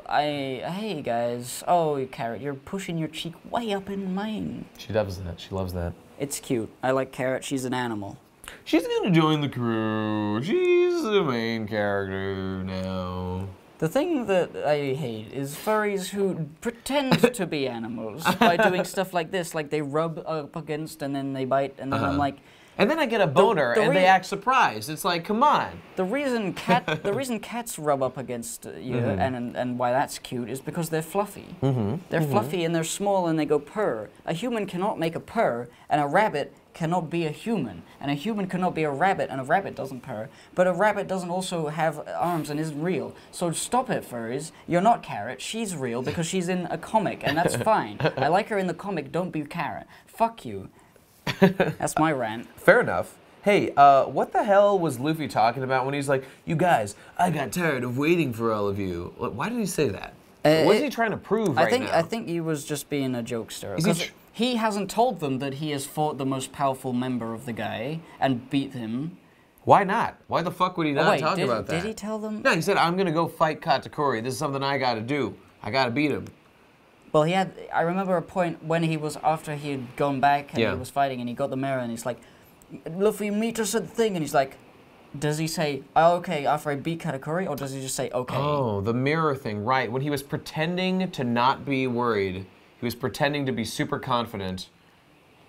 Hey guys. Oh, Carrot, you're pushing your cheek way up in mine. She loves that. She loves that. It's cute. I like Carrot. She's an animal. She's gonna join the crew. She's the main character now. The thing that I hate is furries who pretend to be animals by doing stuff like this, like they rub up against and then they bite, and then I'm like... And then I get a boner and they act surprised. It's like, come on. The reason cats rub up against you and why that's cute is because they're fluffy. They're fluffy and they're small and they go purr. A human cannot make a purr, and a rabbit cannot be a human, and a human cannot be a rabbit, and a rabbit doesn't purr, but a rabbit doesn't also have arms and isn't real. So stop it, furries. You're not Carrot. She's real because she's in a comic, and that's fine. I like her in the comic. Don't be Carrot. Fuck you. That's my rant. Fair enough. Hey, what the hell was Luffy talking about when he's like, you guys, I got tired of waiting for all of you? Why did he say that? What is he trying to prove right now? I think he was just being a jokester. Because he hasn't told them that he has fought the most powerful member of the guy and beat him. Why not? Why the fuck would he not talk about that? Did he tell them? No, he said, I'm going to go fight Katakuri. This is something I got to do. I gotta beat him. Well, I remember a point when he was, after he had gone back and he was fighting and he got the mirror and he's like, Luffy, meet us at the thing. And he's like, does he say, oh, okay, after I beat Katakuri, or does he just say, okay? Oh, the mirror thing, right. When he was pretending to not be worried, he was pretending to be super confident.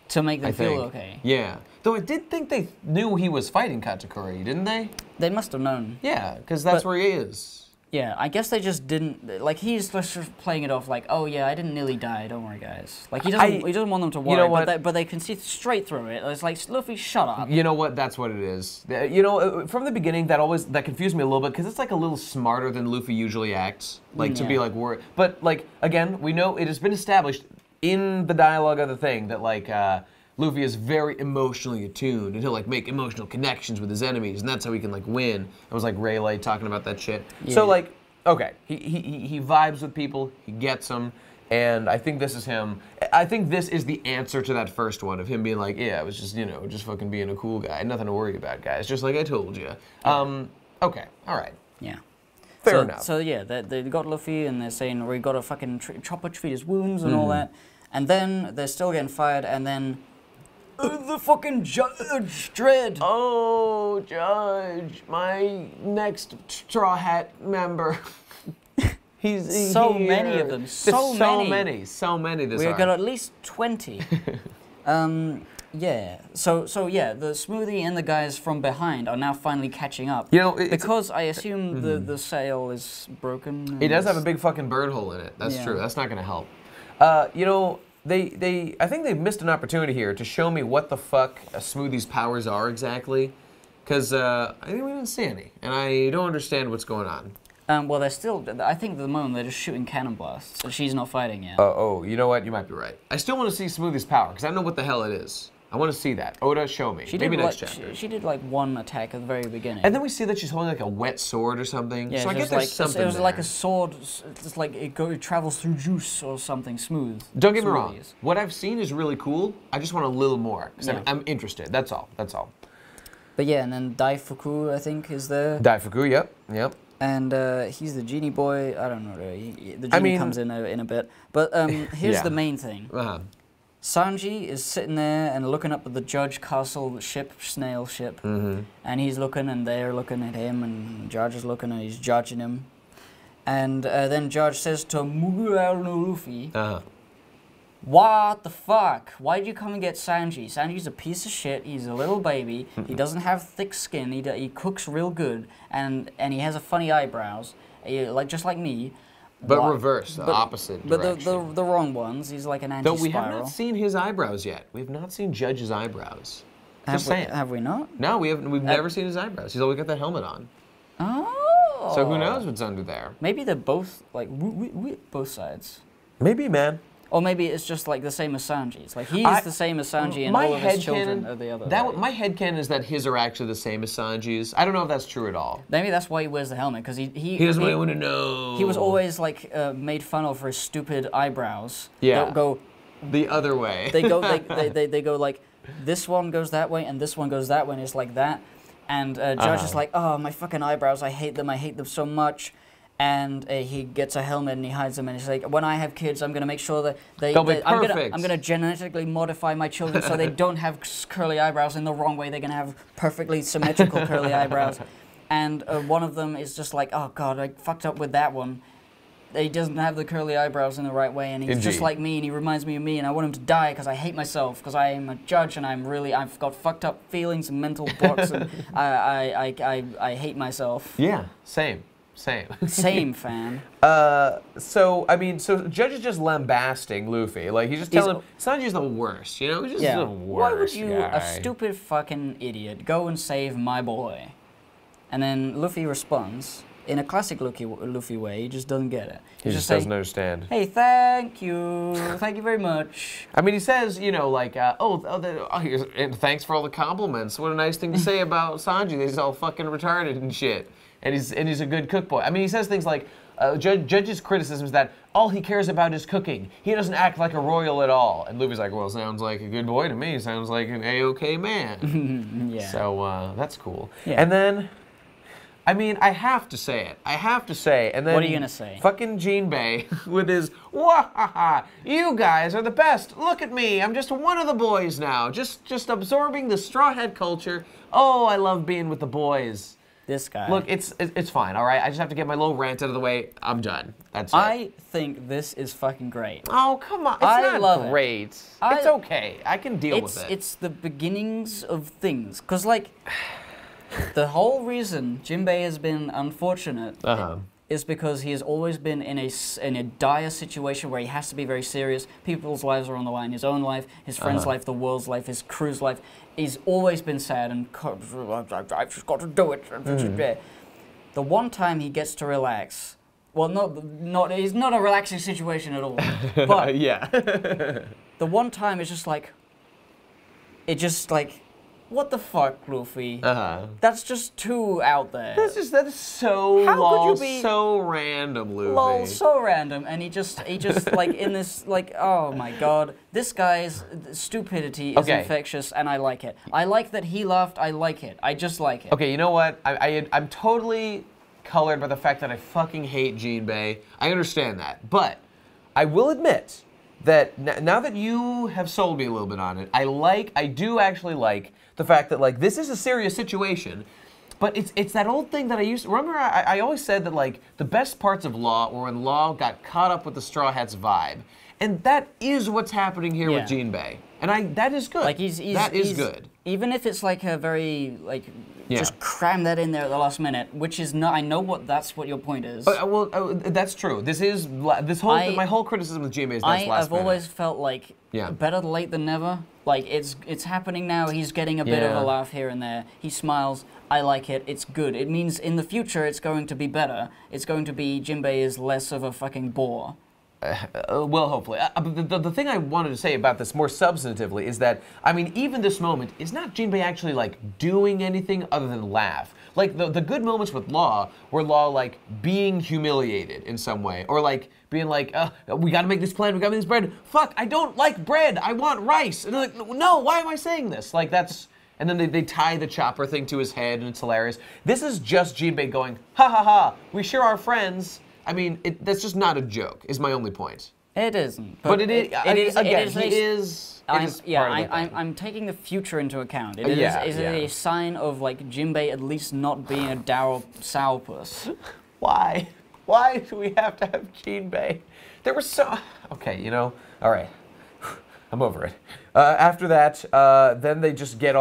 To make them feel okay. Yeah. Though I did think they knew he was fighting Katakuri, didn't they? They must have known. Yeah, because that's where he is. Yeah, I guess they just didn't, like, he's just playing it off like, oh yeah, I didn't nearly die, don't worry guys. Like, he doesn't want them to worry, you know what? But they can see straight through it. It's like, Luffy, shut up. You know what, that's what it is. You know, from the beginning, that confused me a little bit, because it's like a little smarter than Luffy usually acts. Like, to be like, worried. But, like, again, we know, it has been established in the dialogue of the thing that, like, Luffy is very emotionally attuned, and he'll like make emotional connections with his enemies, and that's how he can like win. It was like Rayleigh talking about that shit. Yeah. So like, okay, he vibes with people, he gets them, and I think this is him. I think this is the answer to that first one of him being like, yeah, I was just, you know, just fucking being a cool guy, nothing to worry about, guys, just like I told you. Okay, all right. Yeah. Fair enough. So yeah, they got Luffy, and they're saying we got to fucking chopper treat his wounds and all that, and then they're still getting fired, and then. The fucking Judge Dredd. Oh, Judge, my next Straw Hat member. He's so here. many of them. So many this We've got at least 20. Yeah. So yeah, the Smoothie and the guys from behind are now finally catching up. You know, because I assume the sail is broken. It does have a big fucking bird hole in it. That's true. That's not gonna help. You know. I think they've missed an opportunity here to show me what the fuck Smoothie's powers are exactly, because I think we didn't see any, and I don't understand what's going on. Well, they're still, I think at the moment they're just shooting cannon blasts, so she's not fighting yet. Oh, you know what? You might be right. I still want to see Smoothie's power, because I don't know what the hell it is. I want to see that. Oda, show me. Maybe next chapter. She did like one attack at the very beginning. And then we see that she's holding like a wet sword or something. Yeah, so I guess there's something It was there. like a sword, it's like it travels through juice or something smooth. Don't get me wrong. What I've seen is really cool. I just want a little more, because I'm interested. That's all. But yeah, and then Daifuku, I think, is there. Daifuku, yep. And he's the genie boy. I don't know. The genie comes in a bit. But here's the main thing. Sanji is sitting there and looking up at the Judge Castle ship, snail ship. And he's looking, and they're looking at him, and Judge is looking, and he's judging him. And then Judge says to Mugiwara no Luffy, what the fuck? Why did you come and get Sanji? Sanji's a piece of shit. He's a little baby. He doesn't have thick skin. He cooks real good, and he has a funny eyebrows, just like me. But reverse, the opposite direction. But the wrong ones. He's like an anti-spiral. Though we have not seen his eyebrows yet. We have not seen Judge's eyebrows. Just saying. Have we not? No, we haven't. We've never seen his eyebrows. He's always got that helmet on. Oh. So who knows what's under there? Maybe they're both like both sides. Maybe, man. Or maybe it's just like the same as Sanji's. Like he's the same as Sanji, and all of his children are the other. My headcanon is that his are actually the same as Sanji's. I don't know if that's true at all. Maybe that's why he wears the helmet, because he doesn't really want to know. He was always like made fun of for his stupid eyebrows. Yeah. That go the other way. They go they go like this one goes that way and this one goes that way, and it's like that. And Judge is like, oh, my fucking eyebrows, I hate them so much. And he gets a helmet and he hides them, and he's like, when I have kids, I'm going to make sure that they'll be perfect. I'm going to genetically modify my children so they don't have curly eyebrows in the wrong way. They're going to have perfectly symmetrical curly eyebrows. And one of them is just like, oh God, I fucked up with that one. He doesn't have the curly eyebrows in the right way, and he's just like me, and he reminds me of me, and I want him to die because I hate myself, because I am a judge, and I've got fucked up feelings and mental blocks, and I hate myself. Yeah, same. Same, fam. So Judge is just lambasting Luffy. Like, he's just telling him, Sanji's the worst, you know? He's just the worst. Why would you, guy. a stupid fucking idiot, go and save my boy? And then Luffy responds, in a classic Luffy way, he just doesn't get it. He just doesn't understand. Hey, thank you very much. I mean, he says, you know, like, and thanks for all the compliments. What a nice thing to say about Sanji. He's all fucking retarded and shit. And he's a good cook boy. I mean, he says things like, Judge's criticism is that all he cares about is cooking. He doesn't act like a royal at all. And Luffy's like, well, sounds like a good boy to me. Sounds like an A-okay man. Yeah. So that's cool. Yeah. And then, I mean, I have to say it. I have to say. And then what are you gonna say? Fucking Jinbei with his wahaha. You guys are the best. Look at me. I'm just one of the boys now. Just absorbing the straw hat culture. Oh, I love being with the boys. This guy. Look, it's fine. All right. I just have to get my little rant out of the way. I'm done. That's it. I think this is fucking great. Oh, come on. It's I love not great. It's okay. I can deal with it. It's the beginnings of things. Because, like, the whole reason Jinbei has been unfortunate is because he has always been in a dire situation where he has to be very serious. People's lives are on the line. His own life, his friend's life, the world's life, his crew's life. He's always been sad and I've just got to do it. The one time he gets to relax, well, it's not a relaxing situation at all. But yeah. The one time it's just like, what the fuck, Luffy? That's just too out there. That is so so random, Luffy. Lol, so random, and he just like in this like, oh my god, this guy's stupidity is infectious, and I like it. I like that he laughed. I like it. I just like it. Okay, you know what? I'm totally colored by the fact that I fucking hate Jinbei. I understand that, but I will admit that now that you have sold me a little bit on it, I do actually like the fact that, like, this is a serious situation, but it's that old thing that I used to, remember I always said that, like, the best parts of Law were when Law got caught up with the Straw Hats vibe, and that is what's happening here with Jinbei, and that is good. Like, that is good. Even if it's like a very, like, just cram that in there at the last minute, which is not, I know that's what your point is. That's true. My whole criticism of Jinbei is that's last minute. I've always felt like, better late than never. Like, it's happening now, he's getting a bit of a laugh here and there. He smiles, I like it, it's good. It means in the future it's going to be better. It's going to be Jinbei is less of a fucking bore. Well, hopefully. The thing I wanted to say about this more substantively is that, I mean, even this moment is not Jinbei actually, like, doing anything other than laugh. Like, the good moments with Law were Law, like, being humiliated in some way. Or, like, being like, we gotta make this plan, we gotta make this bread. Fuck, I don't like bread, I want rice. And they're like, no, why am I saying this? Like, that's... And then they tie the chopper thing to his head, and it's hilarious. This is just Jinbei going, ha ha ha, we sure are friends. I mean, that's just not a joke, is my only point. It isn't. But it is. I'm taking the future into account. It is a sign of, like, Jinbei at least not being a dour sourpuss. Why? Why do we have to have Jinbei? There was so... Okay, you know, all right. I'm over it. After that, then they just get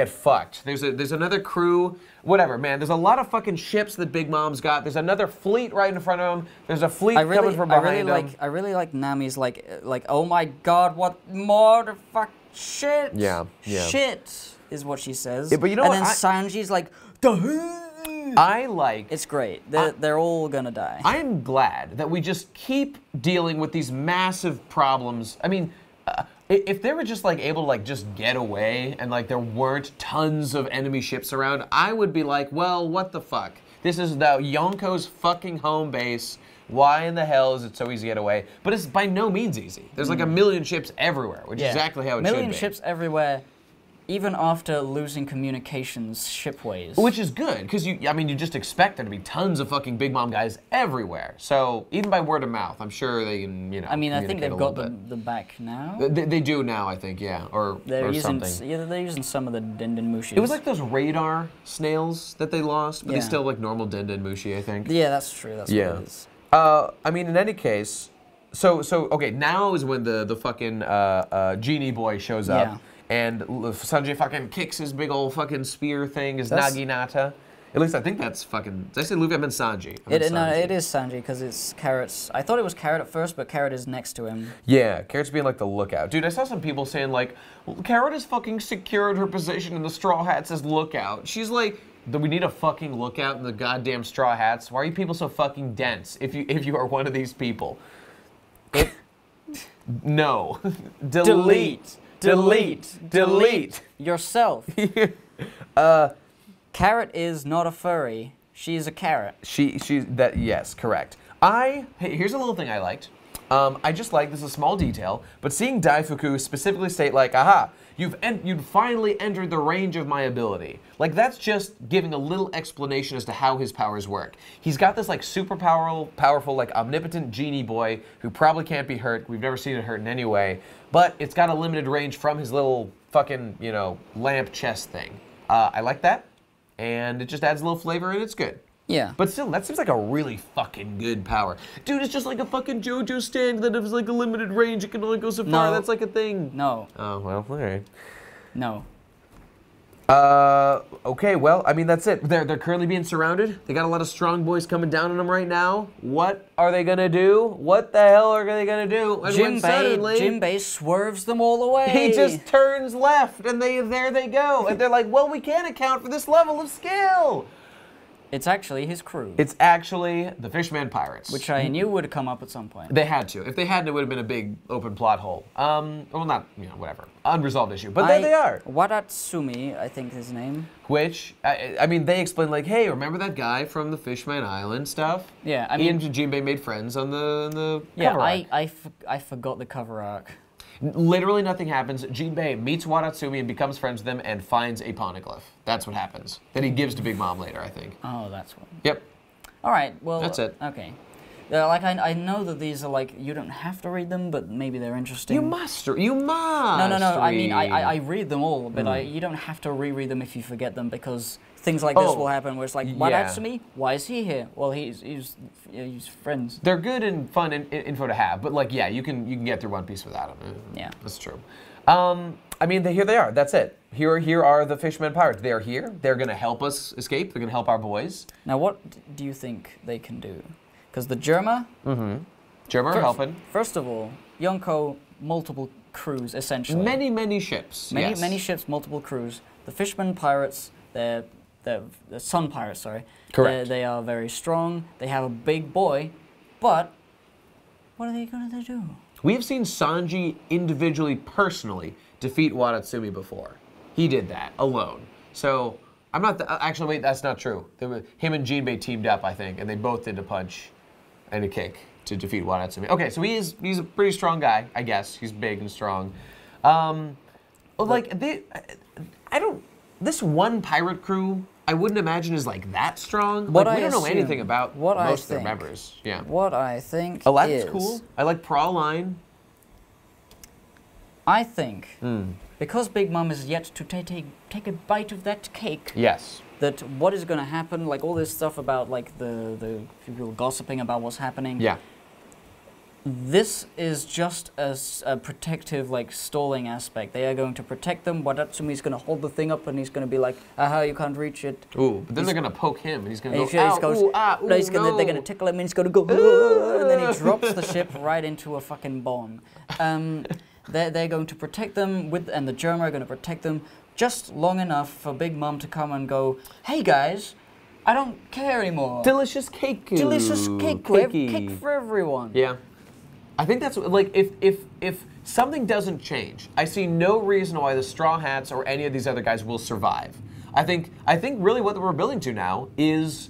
fucked. There's another crew, whatever, man. There's a lot of fucking ships that Big Mom's got. There's another fleet right in front of him. There's a fleet coming from behind him. I really like Nami's like, oh my god, what more the fuck shit? Yeah. Shit is what she says. Yeah, but you know what? And then Sanji's like, it's great. They're all gonna die. I'm glad that we just keep dealing with these massive problems. I mean, if they were just like able to like just get away and like there weren't tons of enemy ships around, I would be like, well, what the fuck? This is the Yonko's fucking home base. Why in the hell is it so easy to get away? But it's by no means easy. There's like a million ships everywhere, which is exactly how it should be. Million ships everywhere. Even after losing communications shipways. Which is good, because you just expect there to be tons of fucking Big Mom guys everywhere. So even by word of mouth, I'm sure they can, you know. I mean, I think they've got the back now. They do now, I think, yeah, or something. Yeah, they're using some of the Dendenmushi. It was like those radar snails that they lost, but they still have like normal Dendenmushi, I think. Yeah, that's true. That's what it is. I mean, in any case, so okay, now is when the fucking genie boy shows up. Yeah. And Sanjay fucking kicks his big old fucking spear thing, his Naginata. At least I think that's fucking... Did I say Luffy? I meant Sanji. No, it is Sanji, because it's Carrot's... I thought it was Carrot at first, but Carrot is next to him. Yeah, Carrot's being like the lookout. Dude, I saw some people saying like, well, Carrot has fucking secured her position in the Straw Hats as lookout. She's like, do we need a fucking lookout in the goddamn Straw Hats? Why are you people so fucking dense if you are one of these people? No. Delete. Yourself. Carrot is not a furry. She's a carrot. Yes, correct. Hey, here's a little thing I liked. I just like, this is a small detail, but seeing Daifuku specifically state like, aha, you've finally entered the range of my ability. Like, that's just giving a little explanation as to how his powers work. He's got this like super powerful, like omnipotent genie boy who probably can't be hurt. We've never seen it hurt in any way, but it's got a limited range from his little fucking, you know, lamp chest thing. I like that, and it just adds a little flavor and it's good. Yeah. But still, that seems like a really fucking good power. Dude, it's just like a fucking JoJo stand that has like a limited range. It can only go so far. That's like a thing. No. Oh, well, all right. No. Okay, well, I mean, that's it. They're currently being surrounded. They got a lot of strong boys coming down on them right now. What are they gonna do? What the hell are they gonna do? And Jinbei swerves them all away. He just turns left, and there they go. And they're like, well, we can't account for this level of skill. It's actually his crew. It's actually the Fishman Pirates. Which I knew would come up at some point. They had to. If they hadn't, it would have been a big open plot hole. Well, not, you know, whatever. Unresolved issue. But there they are. Wadatsumi, I think his name. Which, I mean, they explained like, hey, remember that guy from the Fishman Island stuff? Yeah, I mean... He and Jinbei made friends on the yeah, cover arc. I forgot the cover arc. Literally nothing happens. Jinbei meets Wadatsumi and becomes friends with them and finds a poneglyph. That's what happens. That he gives to Big Mom later, I think. Oh, that's what. Yep. All right, well... That's it. Okay. Like, I know that these are, like, you don't have to read them, but maybe they're interesting. You must. You must. No. I mean, I read them all, but you don't have to reread them if you forget them, because things like this will happen where it's like, Wadatsumi? Why is he here? Well, he's friends. They're good and fun info to have, but like, yeah, you can get through One Piece without them. Yeah, that's true. I mean, here they are. That's it. Here are the Fishermen Pirates. They're here. They're gonna help us escape. They're gonna help our boys. Now, what do you think they can do? Because the GERMA. GERMA are helping. First of all, Yonko, multiple crews essentially. Many ships. Many ships, multiple crews. The Fishermen Pirates. They're the Sun Pirates, sorry. Correct. They are very strong. They have a big boy, but what are they going to do? We have seen Sanji individually, personally, defeat Wadatsumi before. He did that alone. So I'm not. Actually, wait, that's not true. Him and Jinbei teamed up, I think, and they both did a punch and a kick to defeat Wadatsumi. Okay, so he's a pretty strong guy, I guess. He's big and strong. This one pirate crew, I wouldn't imagine is like that strong. Like, we don't know anything about most of their members. Yeah. What I think Aladdin's cool. I like Praline. I think because Big Mom is yet to take a bite of that cake. Yes. That what is going to happen? Like all this stuff about like the people gossiping about what's happening. Yeah. This is just a protective, like, stalling aspect. They are going to protect them. Wadatsumi's going to hold the thing up, and he's going to be like, aha, you can't reach it. Ooh, but then they're going to poke him, and he's going to go, They're going to tickle him, and he's going to go, and then he drops the ship right into a fucking bomb. They're going to protect them, and the GERMA are going to protect them just long enough for Big Mom to come and go, hey, guys, I don't care anymore. Delicious cake. Delicious cake. Cake for everyone. Yeah. I think that's, like, if something doesn't change, I see no reason why the Straw Hats or any of these other guys will survive. I think really what we're building to now is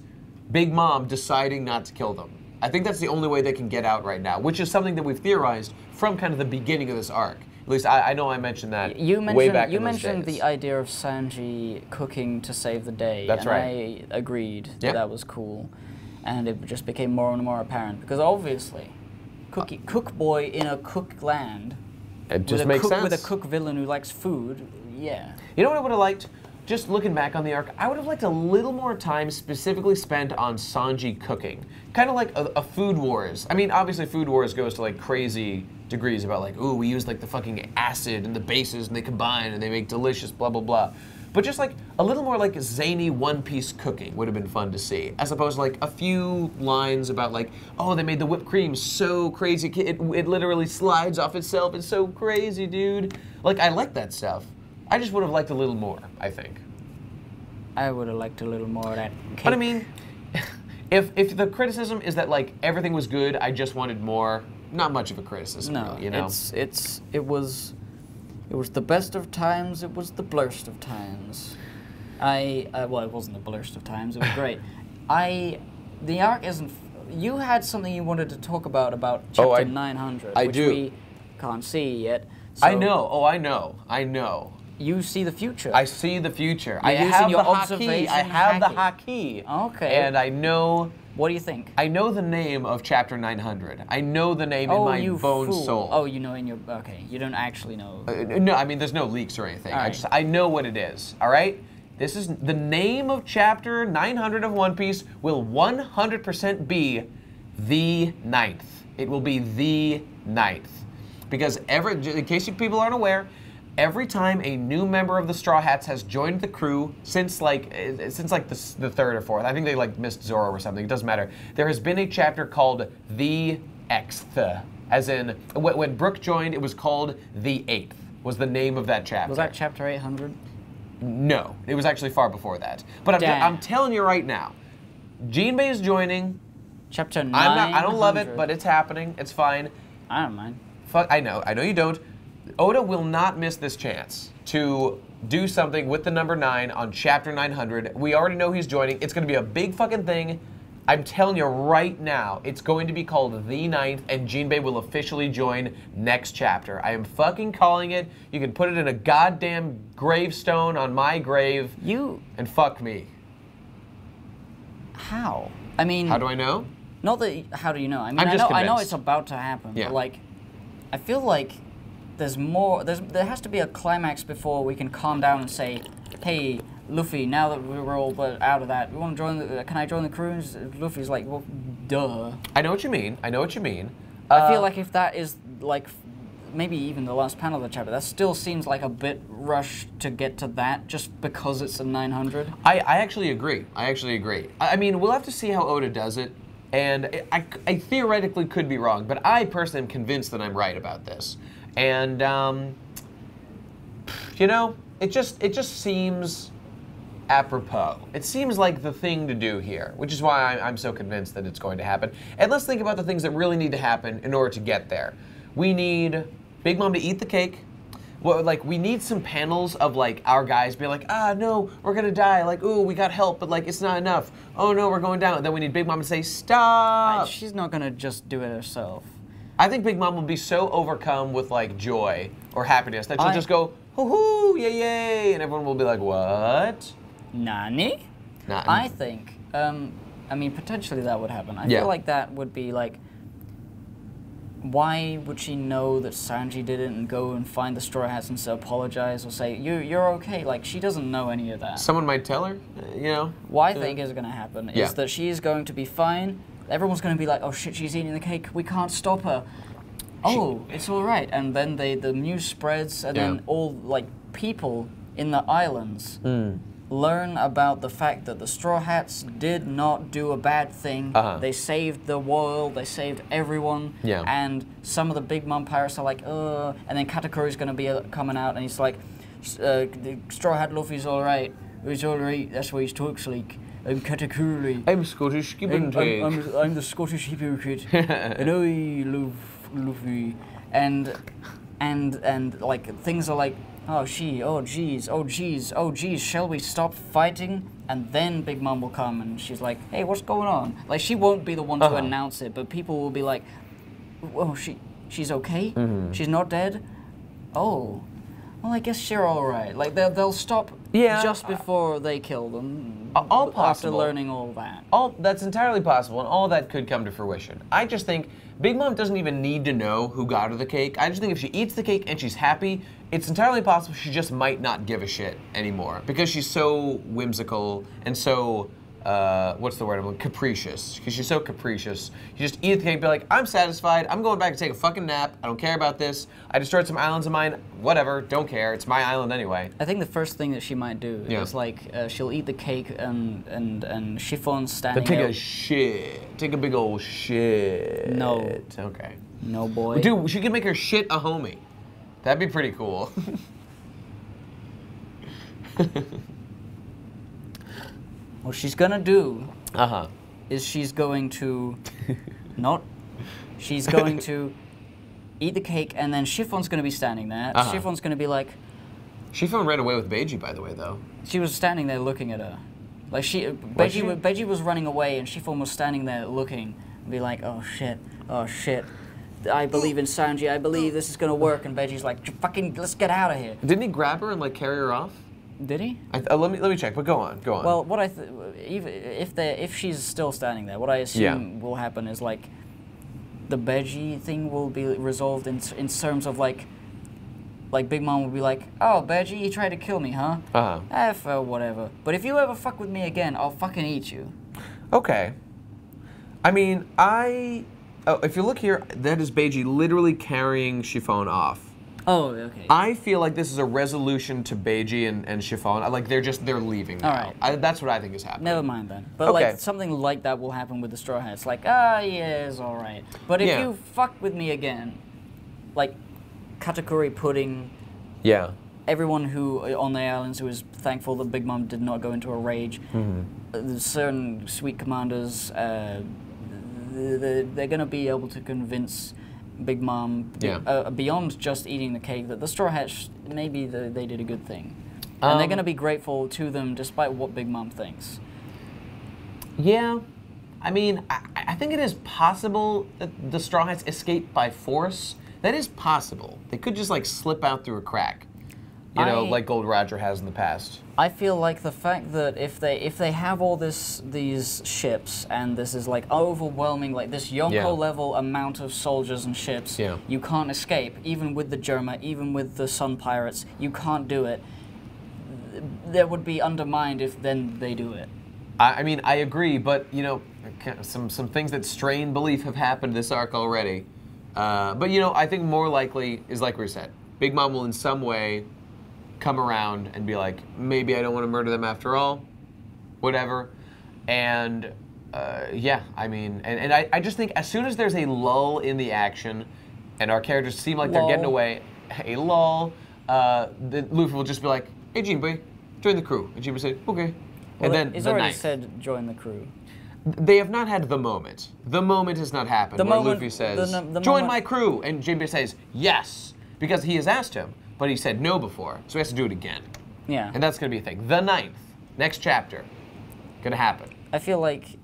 Big Mom deciding not to kill them. I think that's the only way they can get out right now, which is something that we've theorized from kind of the beginning of this arc. At least I know I mentioned that way back in those days. You mentioned the idea of Sanji cooking to save the day. That's right. I agreed that was cool. And it just became more and more apparent, because obviously... Cook boy in a cook land. It just makes sense. With a cook villain who likes food, yeah. You know what I would have liked? Just looking back on the arc, I would have liked a little more time specifically spent on Sanji cooking. Kind of like a Food Wars. I mean, obviously Food Wars goes to like crazy degrees about like, ooh, we use like the fucking acid and the bases and they combine and they make delicious blah, blah, blah. But just like a little more like zany One Piece cooking would have been fun to see, as opposed to like a few lines about like, oh, they made the whipped cream so crazy, it literally slides off itself, it's so crazy, dude. Like, I like that stuff. I just would have liked a little more, I think. I would have liked a little more of that cake. But I mean, if the criticism is that like everything was good, I just wanted more, not much of a criticism, really, you know? It was the best of times, it was the blurst of times. Well, it wasn't the blurst of times, it was great. The arc isn't you had something you wanted to talk about chapter 900, which we can't see yet. So I know. Oh, I know. You see the future. I see the future. You're I have your the haki. I have the haki. Okay. And I know. What do you think? I know the name of chapter 900. I know the name in my bone soul. Oh, you know in your... Okay, you don't actually know. No, I mean, there's no leaks or anything. Right. I know what it is, all right? This is the name of chapter 900 of One Piece will 100% be the 9th. It will be the 9th. Because in case you people aren't aware, every time a new member of the Straw Hats has joined the crew since like the third or fourth, I think they like missed Zoro or something, it doesn't matter. There has been a chapter called the Xth, as in when Brook joined, it was called the 8th, was the name of that chapter. Was that chapter 800? No, it was actually far before that. But I'm telling you right now, Jinbei is joining. Chapter 900. I don't love it, but it's happening. It's fine. I don't mind. Fuck, I know you don't. Oda will not miss this chance to do something with the number 9 on chapter 900. We already know he's joining. It's going to be a big fucking thing. I'm telling you right now, it's going to be called the 9th, and Jinbei will officially join next chapter. I am fucking calling it. You can put it in a goddamn gravestone on my grave. And fuck me. How? I mean... How do I know? Not that... How do you know? I mean, I know it's about to happen, but like... I feel like there's more... There has to be a climax before we can calm down and say, hey, Luffy, now that we're all out of that, we want to join the... Can I join the crew? And Luffy's like, well, duh. I know what you mean. I feel like if that is, like, maybe even the last panel of the chapter, that still seems like a bit rushed to get to that just because it's a 900. I actually agree. I mean, we'll have to see how Oda does it. And I theoretically could be wrong, but I personally am convinced that I'm right about this. And, you know, it just seems apropos. It seems like the thing to do here, which is why I'm so convinced that it's going to happen. And let's think about the things that really need to happen in order to get there. We need Big Mom to eat the cake. Well, like, we need some panels of, like, our guys being like, ah, no, we're gonna die. Like, ooh, we got help, but, like, it's not enough. Oh, no, we're going down. And then we need Big Mom to say, stop. She's not gonna just do it herself. I think Big Mom will be so overcome with, like, joy or happiness that she'll just go, hoo-hoo, yay, yay, and everyone will be like, what? Nani? I think, I mean, potentially that would happen. I feel like that would be, like, why would she know that Sanji did it and go and find the Straw Hats and apologize or say, you're okay? Like, she doesn't know any of that. Someone might tell her, you know? What I think is going to happen is that she is going to be fine. Everyone's going to be like, oh shit, she's eating the cake. We can't stop her. Oh, it's all right. And then the news spreads, and then all, like, people in the islands learn about the fact that the Straw Hats did not do a bad thing. They saved the world, they saved everyone, and some of the Big Mom pirates are like, and then Katakuri's going to be coming out, and he's like, the Straw Hat Luffy's alright, he's alright, that's why he's talks like, I'm Katakuri. I'm Scottish, I'm the Scottish hypocrite, and I love Luffy, and like, things are like, oh geez, shall we stop fighting? And then Big Mom will come and she's like, hey, what's going on? Like, she won't be the one to announce it, but people will be like, oh, she's okay? She's not dead? Oh, well, I guess you're all right. Like, they'll stop just before they kill them. All possible. After learning all that. That's entirely possible, and all that could come to fruition. I just think Big Mom doesn't even need to know who got her the cake. I just think if she eats the cake and she's happy, it's entirely possible she just might not give a shit anymore because she's so whimsical and so, what's the word? Capricious. Because she's so capricious. You just eat the cake and be like, I'm satisfied. I'm going back to take a fucking nap. I don't care about this. I destroyed some islands of mine. Whatever. Don't care. It's my island anyway. I think the first thing that she might do is like, she'll eat the cake and Chiffon's standing take a shit. Take a big old shit. No. Okay. No, boy. Dude, she could make her shit a homie. That'd be pretty cool. What she's gonna do is she's going to she's going to eat the cake, and then Chiffon's gonna be standing there. Chiffon's gonna be like, Chiffon ran away with Beiji, by the way, though. She was standing there looking at her. Like, Beiji was running away, and Chiffon was standing there looking. Be like, oh shit, I believe in Sanji, I believe this is gonna work, and Veggies like, fucking, let's get out of here. Didn't he grab her and like carry her off? Did he? Let me check, but go on. Well, what if she's still standing there, what I assume will happen is like, the Veggie thing will be resolved in terms of like Big Mom will be like, oh, Veggie, you tried to kill me, huh? Whatever. But if you ever fuck with me again, I'll fucking eat you. Okay. I mean, if you look here, that is Beiji literally carrying Chiffon off. Oh, okay. I feel like this is a resolution to Beiji and Chiffon. Like they're leaving now. All right. That's what I think is happening. Never mind then. But like something like that will happen with the Straw Hats. Like, yeah, it's all right. But if you fuck with me again, like Katakuri Pudding. Yeah. Everyone who on the islands who was thankful that Big Mom did not go into a rage. Certain sweet commanders, they're gonna be able to convince Big Mom beyond just eating the cake that the Straw Hats maybe they did a good thing, and they're gonna be grateful to them despite what Big Mom thinks. Yeah, I mean, I think it is possible that the Straw Hats escape by force. That is possible. They could just like slip out through a crack, you know, like Gold Roger has in the past. I feel like the fact that if they have all these ships and this is like overwhelming, like this Yonko level amount of soldiers and ships, you can't escape. Even with the GERMA, even with the Sun Pirates, you can't do it. That would be undermined if then they do it. I mean, I agree, but you know, some things that strain belief have happened this arc already. But you know, I think more likely is like we said, Big Mom will in some way come around and be like, maybe I don't want to murder them after all, whatever. And yeah, I mean, and I just think as soon as there's a lull in the action and our characters seem like they're getting away, a lull, Luffy will just be like, hey Jinbei, join the crew. And Jinbei will say, okay. Well, and then he's already said join the crew. They have not had the moment. The moment has not happened where Luffy says, join my crew. And Jinbei says, yes, because he has asked him. But he said no before, so he has to do it again. Yeah. And that's going to be a thing. The 9th, next chapter, going to happen. I feel like,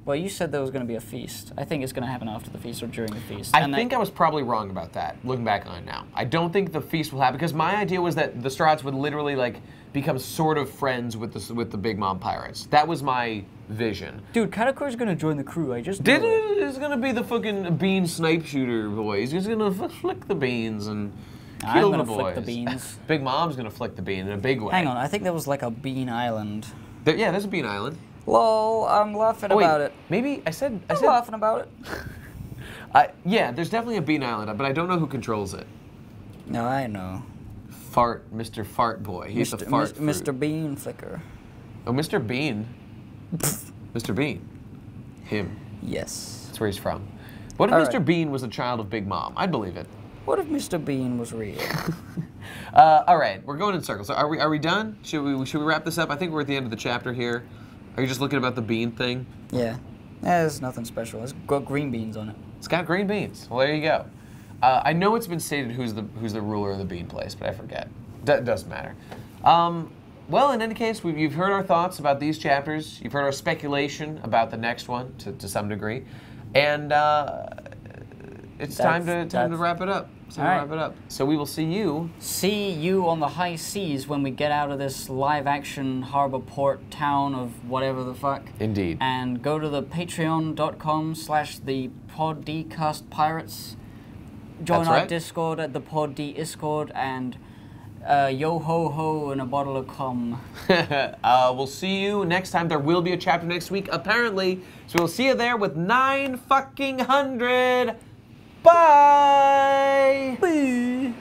well, you said there was going to be a feast. I think it's going to happen after the feast or during the feast. I think I was probably wrong about that, looking back on it now. I don't think the feast will happen, because my idea was that the Straw Hats would literally, like, become sort of friends with the Big Mom Pirates. That was my vision. Dude, Katakuri's going to join the crew. I just did it. It's going to be the fucking bean snipe shooter boy. He's just going to flick the beans and... I'm gonna flick the beans. Big Mom's gonna flick the bean in a big way. Hang on, I think there was like a bean island. Yeah, there's a bean island. Lol, I'm laughing about it. Maybe I said laughing about it. Yeah, there's definitely a bean island, but I don't know who controls it. No, I know. Mr. Fart Boy. He's the fart fruit. Mr. Bean Flicker. Oh, Mr. Bean. Mr. Bean. Him. Yes. That's where he's from. What if Mr. Bean was a child of Big Mom? I'd believe it. What if Mr. Bean was real? All right, we're going in circles. So are we done? Should we wrap this up? I think we're at the end of the chapter here. Are you just looking about the bean thing? Yeah. There's nothing special. It's got green beans on it. It's got green beans. Well, there you go. I know it's been stated who's the ruler of the bean place, but I forget. Doesn't matter. Well, in any case, you've heard our thoughts about these chapters. You've heard our speculation about the next one to some degree, and it's time to wrap it up. Wrap it up. So we will see you on the high seas when we get out of this live-action harbor port town of whatever the fuck. Indeed. And go to the patreon.com/thepoddcastpirates. Join our Discord at the Pod D Discord and yo ho ho and a bottle of cum. We'll see you next time. There will be a chapter next week, apparently. So we'll see you there with 900. Bye! Bye!